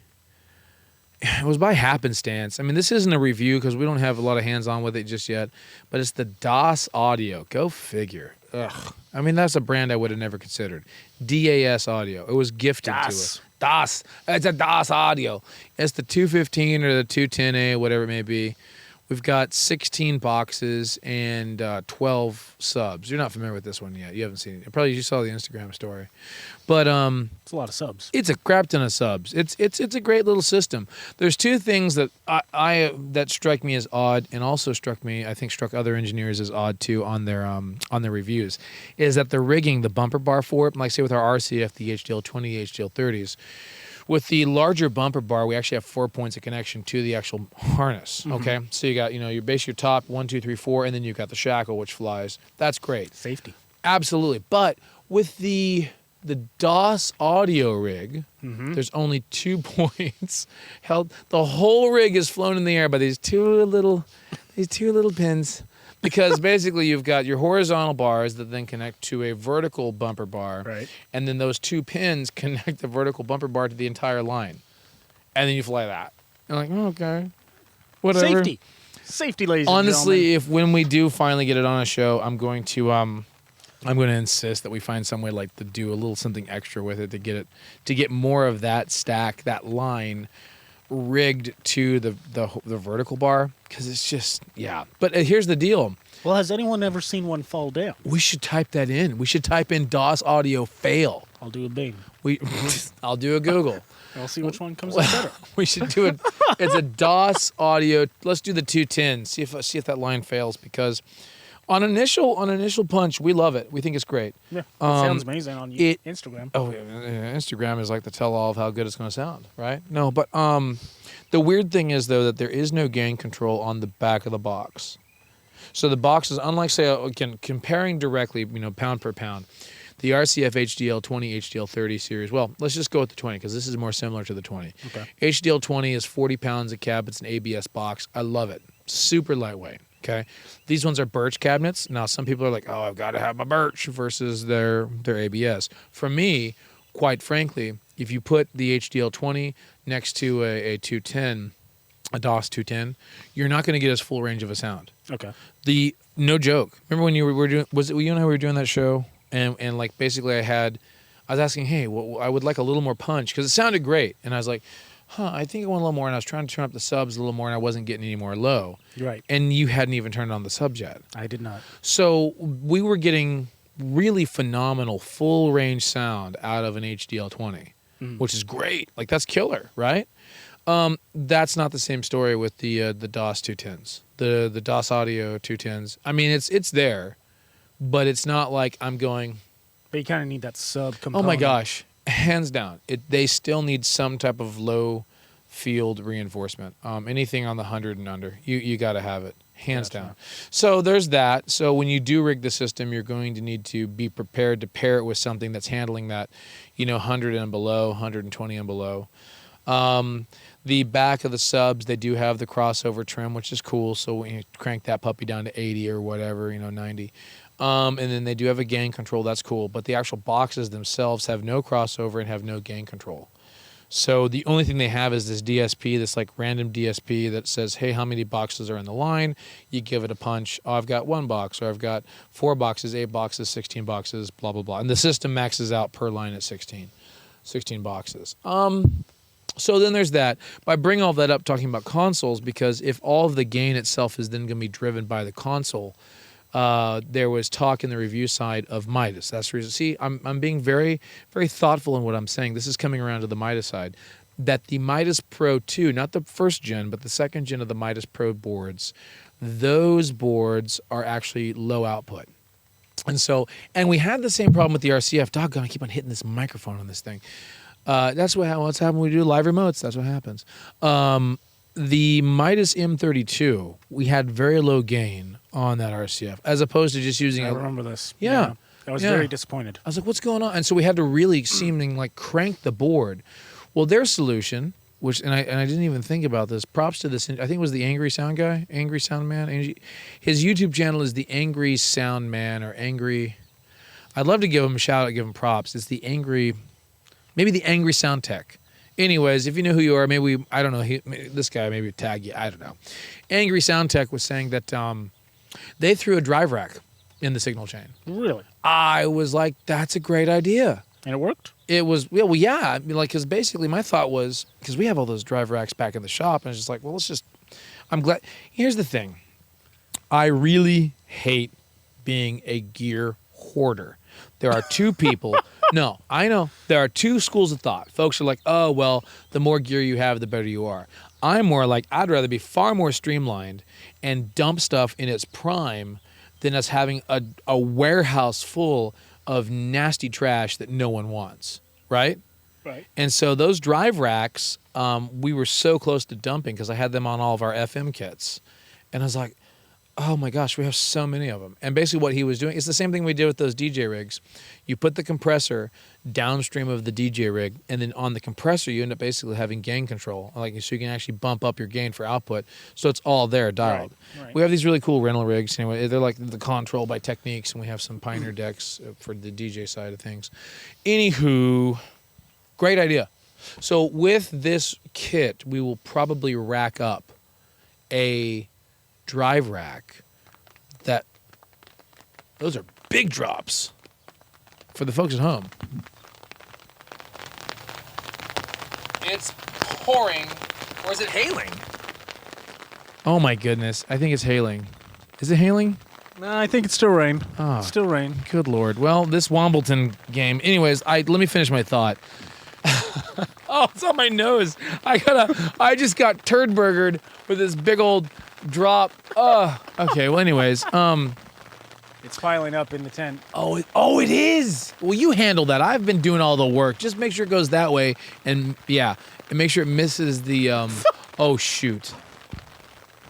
[SPEAKER 1] was by happenstance. I mean, this isn't a review because we don't have a lot of hands-on with it just yet, but it's the DAS Audio. Go figure. Ugh. I mean, that's a brand I would have never considered. DAS Audio. It was gifted to us. DAS. It's a DAS Audio. It's the 215 or the 210A, whatever it may be. We've got 16 boxes and 12 subs. You're not familiar with this one yet. You haven't seen it. Probably you saw the Instagram story. But
[SPEAKER 2] it's a lot of subs.
[SPEAKER 1] It's a crap ton of subs. It's a great little system. There's two things that that strike me as odd, and also struck other engineers as odd too on their reviews, is that the rigging, the bumper bar for it, like say with our RCF, the HDL 20, HDL 30s. With the larger bumper bar, we actually have 4 points of connection to the actual harness. Okay, so you got your base, your top 1, 2, 3, 4, and then you've got the shackle which flies. That's great.
[SPEAKER 2] Safety.
[SPEAKER 1] Absolutely. But with the DAS Audio rig, there's only 2 points held. The whole rig is flown in the air by these two little pins. Because basically you've got your horizontal bars that then connect to a vertical bumper bar.
[SPEAKER 2] Right. And
[SPEAKER 1] then those 2 pins connect the vertical bumper bar to the entire line. And then you fly that. You're like, oh, okay. Whatever.
[SPEAKER 2] Safety, ladies
[SPEAKER 1] Honestly,
[SPEAKER 2] and gentlemen.
[SPEAKER 1] if when we do finally get it on a show, I'm going to insist that we find some way to do a little something extra with it to get more of that stack, that line rigged to the vertical bar, because it's just but here's the deal.
[SPEAKER 2] Well, has anyone ever seen one fall down?
[SPEAKER 1] We should type that in. We should type in DAS Audio fail.
[SPEAKER 2] I'll do a Bing.
[SPEAKER 1] I'll do a Google.
[SPEAKER 2] I'll see which one comes out better.
[SPEAKER 1] We should do it. It's a DAS Audio. Let's do the 210. See if that line fails, because on initial punch, we love it. We think it's great.
[SPEAKER 2] Yeah, it sounds amazing on Instagram.
[SPEAKER 1] Oh, yeah, Instagram is like the tell-all of how good it's going to sound, right? No, but the weird thing is, though, that there is no gain control on the back of the box. So the box is, unlike, say, again, comparing directly, pound per pound, the RCF HDL 20, HDL 30 series. Well, let's just go with the 20 because this is more similar to the 20.
[SPEAKER 2] Okay.
[SPEAKER 1] HDL 20 is 40 pounds of cab. It's an ABS box. I love it. Super lightweight. Okay, these ones are birch cabinets. Now, some people are like, "Oh, I've got to have my birch versus their ABS." For me, quite frankly, if you put the HDL 20 next to a 210, a DAS 210, you're not going to get as full range of a sound.
[SPEAKER 2] Okay.
[SPEAKER 1] No joke. Remember when you were doing? Was it you and I were doing that show? And like basically, I was asking, "Hey, I would like a little more punch," because it sounded great, and I was like, I think I want a little more, and I was trying to turn up the subs a little more, and I wasn't getting any more low.
[SPEAKER 2] Right.
[SPEAKER 1] And you hadn't even turned on the subs yet.
[SPEAKER 2] I did not.
[SPEAKER 1] So we were getting really phenomenal full range sound out of an HDL 20, which is great. Like, that's killer, right? That's not the same story with the DAS 210s, the DAS Audio 210s. I mean, it's there, but it's not like I'm going.
[SPEAKER 2] But you kind of need that sub component.
[SPEAKER 1] Oh my gosh. Hands down, they still need some type of low field reinforcement. Anything on the 100 and under, you got to have it, hands down. So there's that. So when you do rig the system, you're going to need to be prepared to pair it with something that's handling that, 100 and below, 120 and below. The back of the subs, they do have the crossover trim, which is cool. So when you crank that puppy down to 80 or whatever, 90. And then they do have a gain control. That's cool. But the actual boxes themselves have no crossover and have no gain control. So the only thing they have is this DSP, this like random DSP that says, hey, how many boxes are in the line? You give it a punch. Oh, I've got 1 box, or I've got 4 boxes, 8 boxes, 16 boxes, blah, blah, blah. And the system maxes out per line at 16 boxes. So then there's that. But I bring all that up talking about consoles because if all of the gain itself is then going to be driven by the console, there was talk in the review side of Midas. That's the reason. See, I'm being very, very thoughtful in what I'm saying. This is coming around to the Midas side. That the Midas Pro 2, not the first gen, but the second gen of the Midas Pro boards, those boards are actually low output. And we had the same problem with the RCF. Doggone, I keep on hitting this microphone on this thing. That's what's happened when we do live remotes. That's what happens. The Midas M32, we had very low gain on that RCF, as opposed to just using.
[SPEAKER 2] I remember this.
[SPEAKER 1] Yeah.
[SPEAKER 2] I was very disappointed.
[SPEAKER 1] I was like, "What's going on?" And so we had to really seeming like crank the board. Well, their solution, and I didn't even think about this. Props to this. I think it was the Angry Sound guy, Angry Sound Man. His YouTube channel is the Angry Sound Man or Angry. I'd love to give him a shout out, give him props. It's the Angry. Maybe the Angry Sound Tech. Anyways, if you know who you are, I don't know, this guy maybe tag you, I don't know. Angry Sound Tech was saying that they threw a drive rack in the signal chain.
[SPEAKER 2] Really?
[SPEAKER 1] I was like, that's a great idea.
[SPEAKER 2] And it worked?
[SPEAKER 1] It was, yeah. I mean, because basically my thought was, because we have all those drive racks back in the shop, and it's just like, well, I'm glad. Here's the thing. I really hate being a gear hoarder. There are two people. No, I know. There are two schools of thought. Folks are like, oh, well, the more gear you have, the better you are. I'm more like, I'd rather be far more streamlined and dump stuff in its prime than us having a warehouse full of nasty trash that no one wants, right?
[SPEAKER 2] Right.
[SPEAKER 1] And so those drive racks, we were so close to dumping because I had them on all of our FM kits. And I was like, oh my gosh, we have so many of them. And basically what he was doing, it's the same thing we did with those DJ rigs. You put the compressor downstream of the DJ rig, and then on the compressor, you end up basically having gain control. So you can actually bump up your gain for output. So it's all there dialed.
[SPEAKER 2] Right.
[SPEAKER 1] We have these really cool rental rigs. Anyway, they're like the Control by Techniques, and we have some Pioneer decks for the DJ side of things. Anywho, great idea. So with this kit, we will probably rack up a drive rack those are big drops for the folks at home. It's pouring, or is it hailing? Oh my goodness, I think it's hailing. Is it hailing?
[SPEAKER 2] No, I think it's still rain.
[SPEAKER 1] Oh,
[SPEAKER 2] It's still rain.
[SPEAKER 1] Good Lord. Well, this Wombleton game. Anyways, let me finish my thought. Oh, it's on my nose. I just got turd burgered with this big old drop. Okay. Well, anyways,
[SPEAKER 2] It's piling up in the tent.
[SPEAKER 1] Oh, it is. Well, you handle that. I've been doing all the work. Just make sure it goes that way, and make sure it misses the. Oh shoot.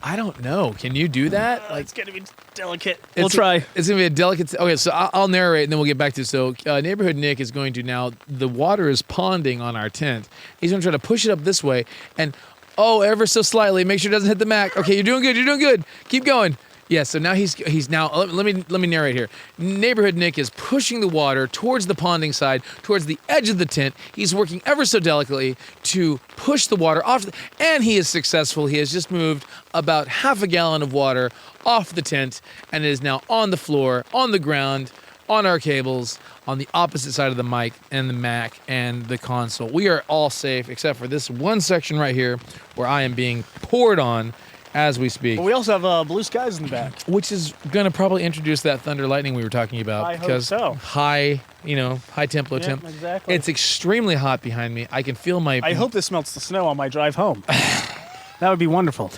[SPEAKER 1] I don't know. Can you do that?
[SPEAKER 2] It's gonna be delicate. We'll try.
[SPEAKER 1] It's gonna be a delicate. Okay, so I'll narrate, and then we'll get back to it. So, Neighborhood Nick is going to now. The water is ponding on our tent. He's gonna try to push it up this way, and ever so slightly. Make sure it doesn't hit the Mac. Okay, you're doing good. You're doing good. Keep going. Yeah, so now he's now. Let me narrate here. Neighborhood Nick is pushing the water towards the ponding side, towards the edge of the tent. He's working ever so delicately to push the water off, and he is successful. He has just moved about half a gallon of water off the tent, and it is now on the floor, on the ground, on our cables, on the opposite side of the mic and the Mac and the console. We are all safe except for this one section right here where I am being poured on as we speak.
[SPEAKER 2] But we also have blue skies in the back.
[SPEAKER 1] Which is going to probably introduce that thunder lightning we were talking about.
[SPEAKER 2] I hope
[SPEAKER 1] because
[SPEAKER 2] so.
[SPEAKER 1] High temp, low temp.
[SPEAKER 2] Exactly.
[SPEAKER 1] It's extremely hot behind me. I can feel my...
[SPEAKER 2] I hope this melts the snow on my drive home. That would be wonderful.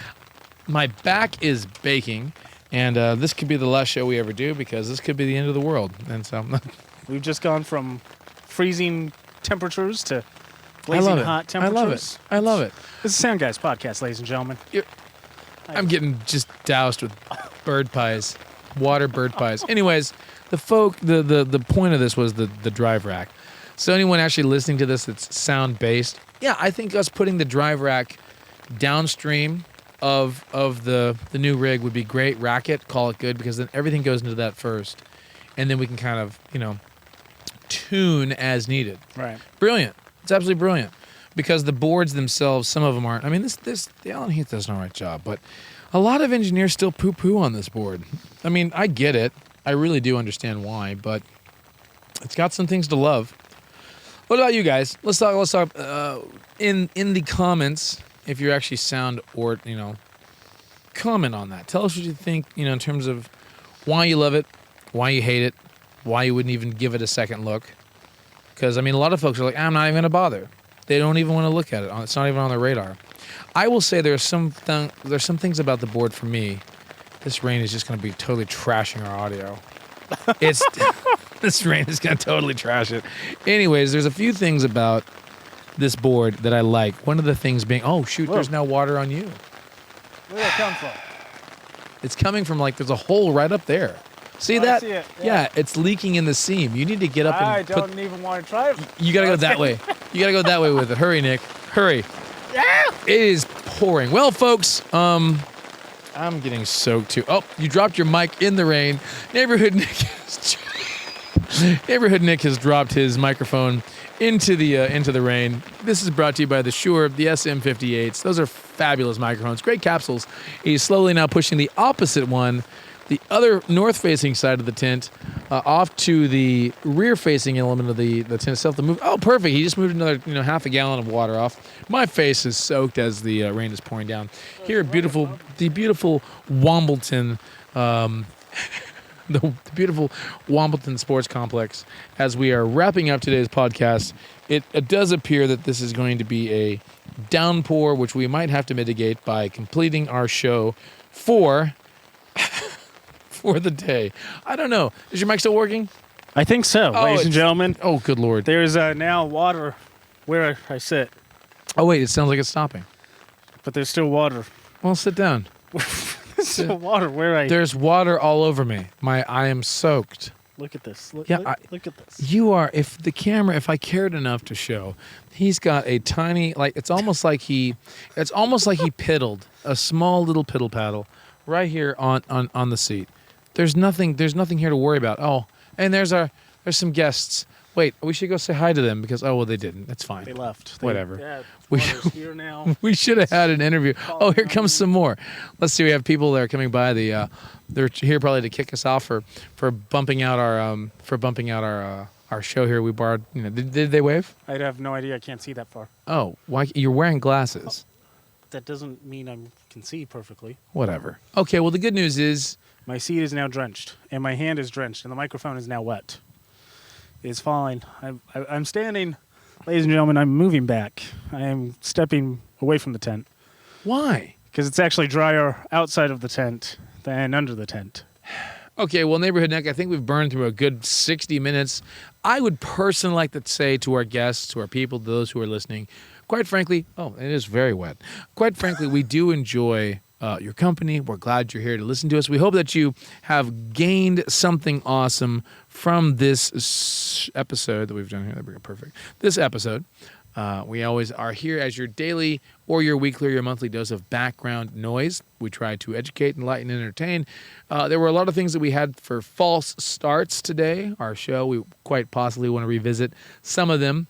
[SPEAKER 1] My back is baking, and this could be the last show we ever do because this could be the end of the world. And so...
[SPEAKER 2] We've just gone from freezing temperatures to blazing hot temperatures.
[SPEAKER 1] I love it.
[SPEAKER 2] This is Soundguys podcast, ladies and gentlemen.
[SPEAKER 1] I'm getting just doused with bird pies, water bird pies. Anyways, the point of this was the drive rack. So anyone actually listening to this that's sound based, yeah, I think us putting the drive rack downstream of the new rig would be great. Rack it, call it good, because then everything goes into that first, and then we can kind of tune as needed.
[SPEAKER 2] Right.
[SPEAKER 1] Brilliant. It's absolutely brilliant, because the boards themselves, some of them aren't. I mean, the Allen Heath does an all right job, but a lot of engineers still poo-poo on this board. I mean, I get it. I really do understand why, but it's got some things to love. What about you guys? Let's talk. In the comments, if you're actually sound or comment on that. Tell us what you think. In terms of why you love it, why you hate it, why you wouldn't even give it a second look. Because I mean, a lot of folks are like, I'm not even gonna bother. They don't even want to look at it. It's not even on their radar. I will say there's some things about the board for me. This rain is just going to be totally trashing our audio. This rain is going to totally trash it. Anyways, there's a few things about this board that I like. One of the things being, oh shoot, there's now water on you.
[SPEAKER 2] Where did it come from?
[SPEAKER 1] It's coming from there's a hole right up there. See that?
[SPEAKER 2] I see it.
[SPEAKER 1] Yeah, it's leaking in the seam. You need to get up and
[SPEAKER 2] I don't even want to try it.
[SPEAKER 1] You got to go that way. You got to go that way with it. Hurry, Nick. Hurry.
[SPEAKER 2] Yeah.
[SPEAKER 1] It is pouring. Well, folks, I'm getting soaked too. Oh, you dropped your mic in the rain. Neighborhood Nick has dropped his microphone into the rain. This is brought to you by the Shure, the SM58s. Those are fabulous microphones, great capsules. He's slowly now pushing the opposite one, the other north-facing side of the tent, off to the rear-facing element of the tent itself. To move. Oh, perfect! He just moved another half a gallon of water off. My face is soaked as the rain is pouring down. Here at the beautiful Wombleton, the beautiful Wombleton Sports Complex. As we are wrapping up today's podcast, it does appear that this is going to be a downpour, which we might have to mitigate by completing our show for the day. I don't know. Is your mic still working?
[SPEAKER 2] I think so, ladies and gentlemen.
[SPEAKER 1] Oh, good Lord.
[SPEAKER 2] There's now water where I sit,
[SPEAKER 1] Oh, wait. It sounds like it's stopping.
[SPEAKER 2] but there's still water.
[SPEAKER 1] Well, sit down.
[SPEAKER 2] There's still water where I...
[SPEAKER 1] There's water all over me. I am soaked.
[SPEAKER 2] Look at this. Look at this.
[SPEAKER 1] You are, if I cared enough to show, he's got a tiny, it's almost like he piddled a small little piddle paddle right here on the seat. There's nothing here to worry about. Oh, and there's some guests. Wait, we should go say hi to them because they didn't. That's fine.
[SPEAKER 2] They left.
[SPEAKER 1] Whatever.
[SPEAKER 2] Yeah,
[SPEAKER 1] We-
[SPEAKER 2] water's here now.
[SPEAKER 1] We should have had an interview. Oh, here comes some more. Let's see. We have people that are coming by. They're here probably to kick us off for bumping out our our show here. We borrowed. Did they wave?
[SPEAKER 2] I have no idea. I can't see that far.
[SPEAKER 1] Oh, why? You're wearing glasses.
[SPEAKER 2] That doesn't mean I can see perfectly.
[SPEAKER 1] Whatever. Okay. Well, the good news is
[SPEAKER 2] My seat is now drenched, and my hand is drenched, and the microphone is now wet. It's fine. I'm standing, ladies and gentlemen. I'm moving back. I am stepping away from the tent
[SPEAKER 1] why?
[SPEAKER 2] because it's actually drier outside of the tent than under the tent.
[SPEAKER 1] Okay, well, Neighborhood Nick, I think we've burned through a good 60 minutes. I would personally like to say to our guests, to our people, to those who are listening, quite frankly, it is very wet. Quite frankly, we do enjoy your company. We're glad you're here to listen to us. We hope that you have gained something awesome from this episode that we've done here. There we go, perfect. This episode. We always are here as your daily or your weekly or your monthly dose of background noise. We try to educate, enlighten, and entertain. There were a lot of things that we had for false starts today. Our show, we quite possibly want to revisit some of them,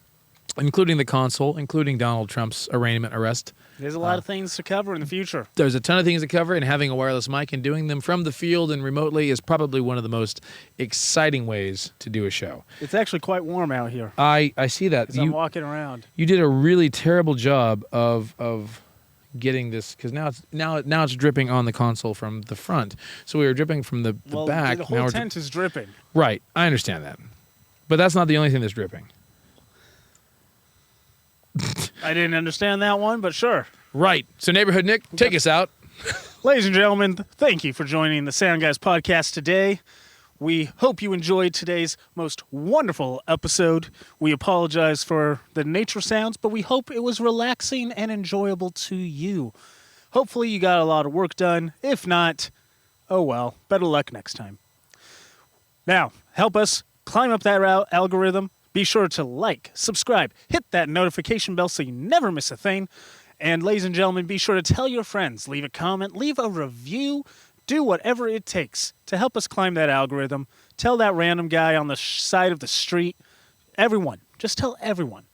[SPEAKER 1] including the console, including Donald Trump's arrest.
[SPEAKER 2] There's a lot of things to cover in the future.
[SPEAKER 1] There's a ton of things to cover, and having a wireless mic and doing them from the field and remotely is probably one of the most exciting ways to do a show.
[SPEAKER 2] It's actually quite warm out here.
[SPEAKER 1] I see that.
[SPEAKER 2] As I'm walking around.
[SPEAKER 1] You did a really terrible job of getting this, because now it's dripping on the console from the front. So we were dripping from the back.
[SPEAKER 2] The whole tent is dripping.
[SPEAKER 1] Right, I understand that, but that's not the only thing that's dripping.
[SPEAKER 2] I didn't understand that one, but sure.
[SPEAKER 1] Right. So Neighborhood Nick, take us out.
[SPEAKER 2] Ladies and gentlemen, thank you for joining the Soundguys podcast today. We hope you enjoyed today's most wonderful episode. We apologize for the nature sounds, but we hope it was relaxing and enjoyable to you. Hopefully you got a lot of work done. If not, oh well, better luck next time. Now, help us climb up that algorithm, Be sure to like, subscribe, hit that notification bell so you never miss a thing. And ladies and gentlemen, be sure to tell your friends, leave a comment, leave a review, do whatever it takes to help us climb that algorithm. Tell that random guy on the side of the street, everyone, just tell everyone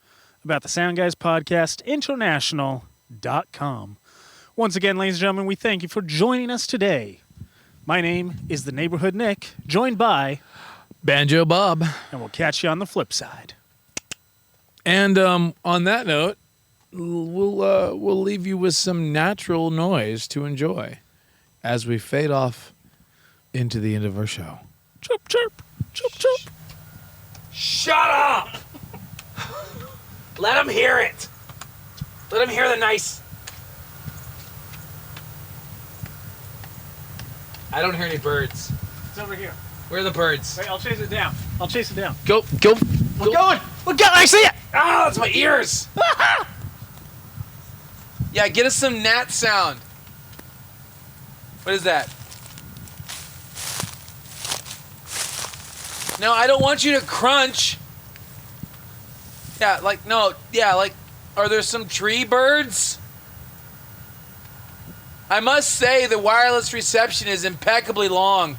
[SPEAKER 2] about the Soundguys Podcast International.com. Once again, ladies and gentlemen, we thank you for joining us today. My name is the Neighborhood Nick, joined by
[SPEAKER 1] Banjo Bob.
[SPEAKER 2] and we'll catch you on the flip side.
[SPEAKER 1] And on that note, we'll leave you with some natural noise to enjoy as we fade off into the end of our show.
[SPEAKER 2] Chirp, chirp, chirp, chirp.
[SPEAKER 3] Shut up! Let him hear it. Let him hear the nice... I don't hear any birds.
[SPEAKER 2] It's over here.
[SPEAKER 3] Where are the birds?
[SPEAKER 2] Wait, I'll chase it down.
[SPEAKER 1] Go.
[SPEAKER 2] We're going! I see it!
[SPEAKER 3] Ah, that's my ears! Yeah, get us some gnat sound. What is that? No, I don't want you to crunch. Yeah, are there some tree birds? I must say the wireless reception is impeccably long.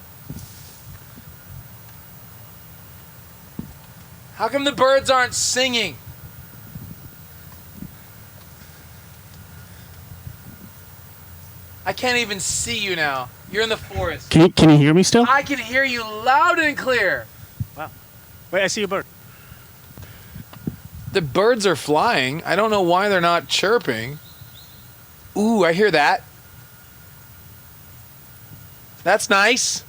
[SPEAKER 3] How come the birds aren't singing? I can't even see you now. You're in the forest.
[SPEAKER 2] Can you hear me still?
[SPEAKER 3] I can hear you loud and clear.
[SPEAKER 2] Wow. Wait, I see a bird.
[SPEAKER 1] The birds are flying. I don't know why they're not chirping. Ooh, I hear that. That's nice.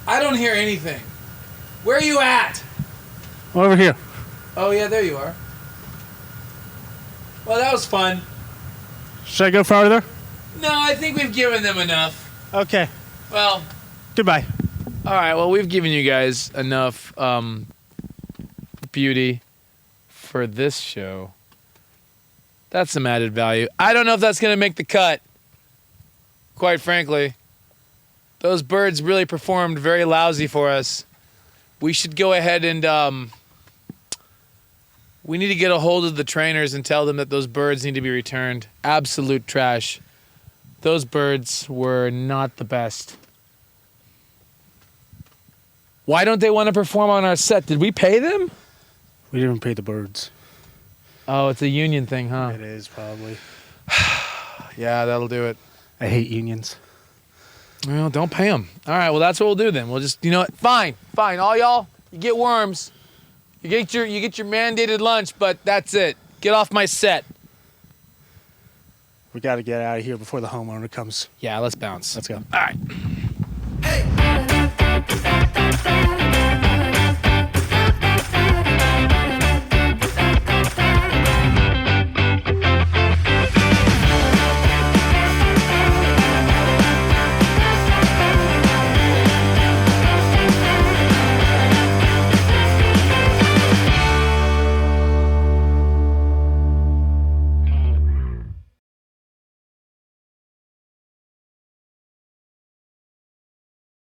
[SPEAKER 3] I don't hear anything. Where are you at?
[SPEAKER 2] Over here.
[SPEAKER 3] Oh, yeah, there you are. Well, that was fun.
[SPEAKER 2] Should I go farther?
[SPEAKER 3] No, I think we've given them enough.
[SPEAKER 2] Okay.
[SPEAKER 3] Well,
[SPEAKER 2] Goodbye.
[SPEAKER 1] All right, well, we've given you guys enough beauty for this show. That's some added value. I don't know if that's going to make the cut, quite frankly. Those birds really performed very lousy for us. We should go ahead and we need to get a hold of the trainers and tell them that those birds need to be returned. Absolute trash. Those birds were not the best. Why don't they want to perform on our set? Did we pay them?
[SPEAKER 2] We didn't pay the birds.
[SPEAKER 1] Oh, it's a union thing, huh?
[SPEAKER 2] It is, probably.
[SPEAKER 1] Yeah, that'll do it.
[SPEAKER 2] I hate unions.
[SPEAKER 1] Well, don't pay them. All right, well, that's what we'll do then. We'll just, you know what? Fine. All y'all, you get worms. You get your mandated lunch, but that's it. Get off my set.
[SPEAKER 2] We got to get out of here before the homeowner comes.
[SPEAKER 1] Yeah, let's bounce.
[SPEAKER 2] Let's go.
[SPEAKER 1] All right.
[SPEAKER 3] hey!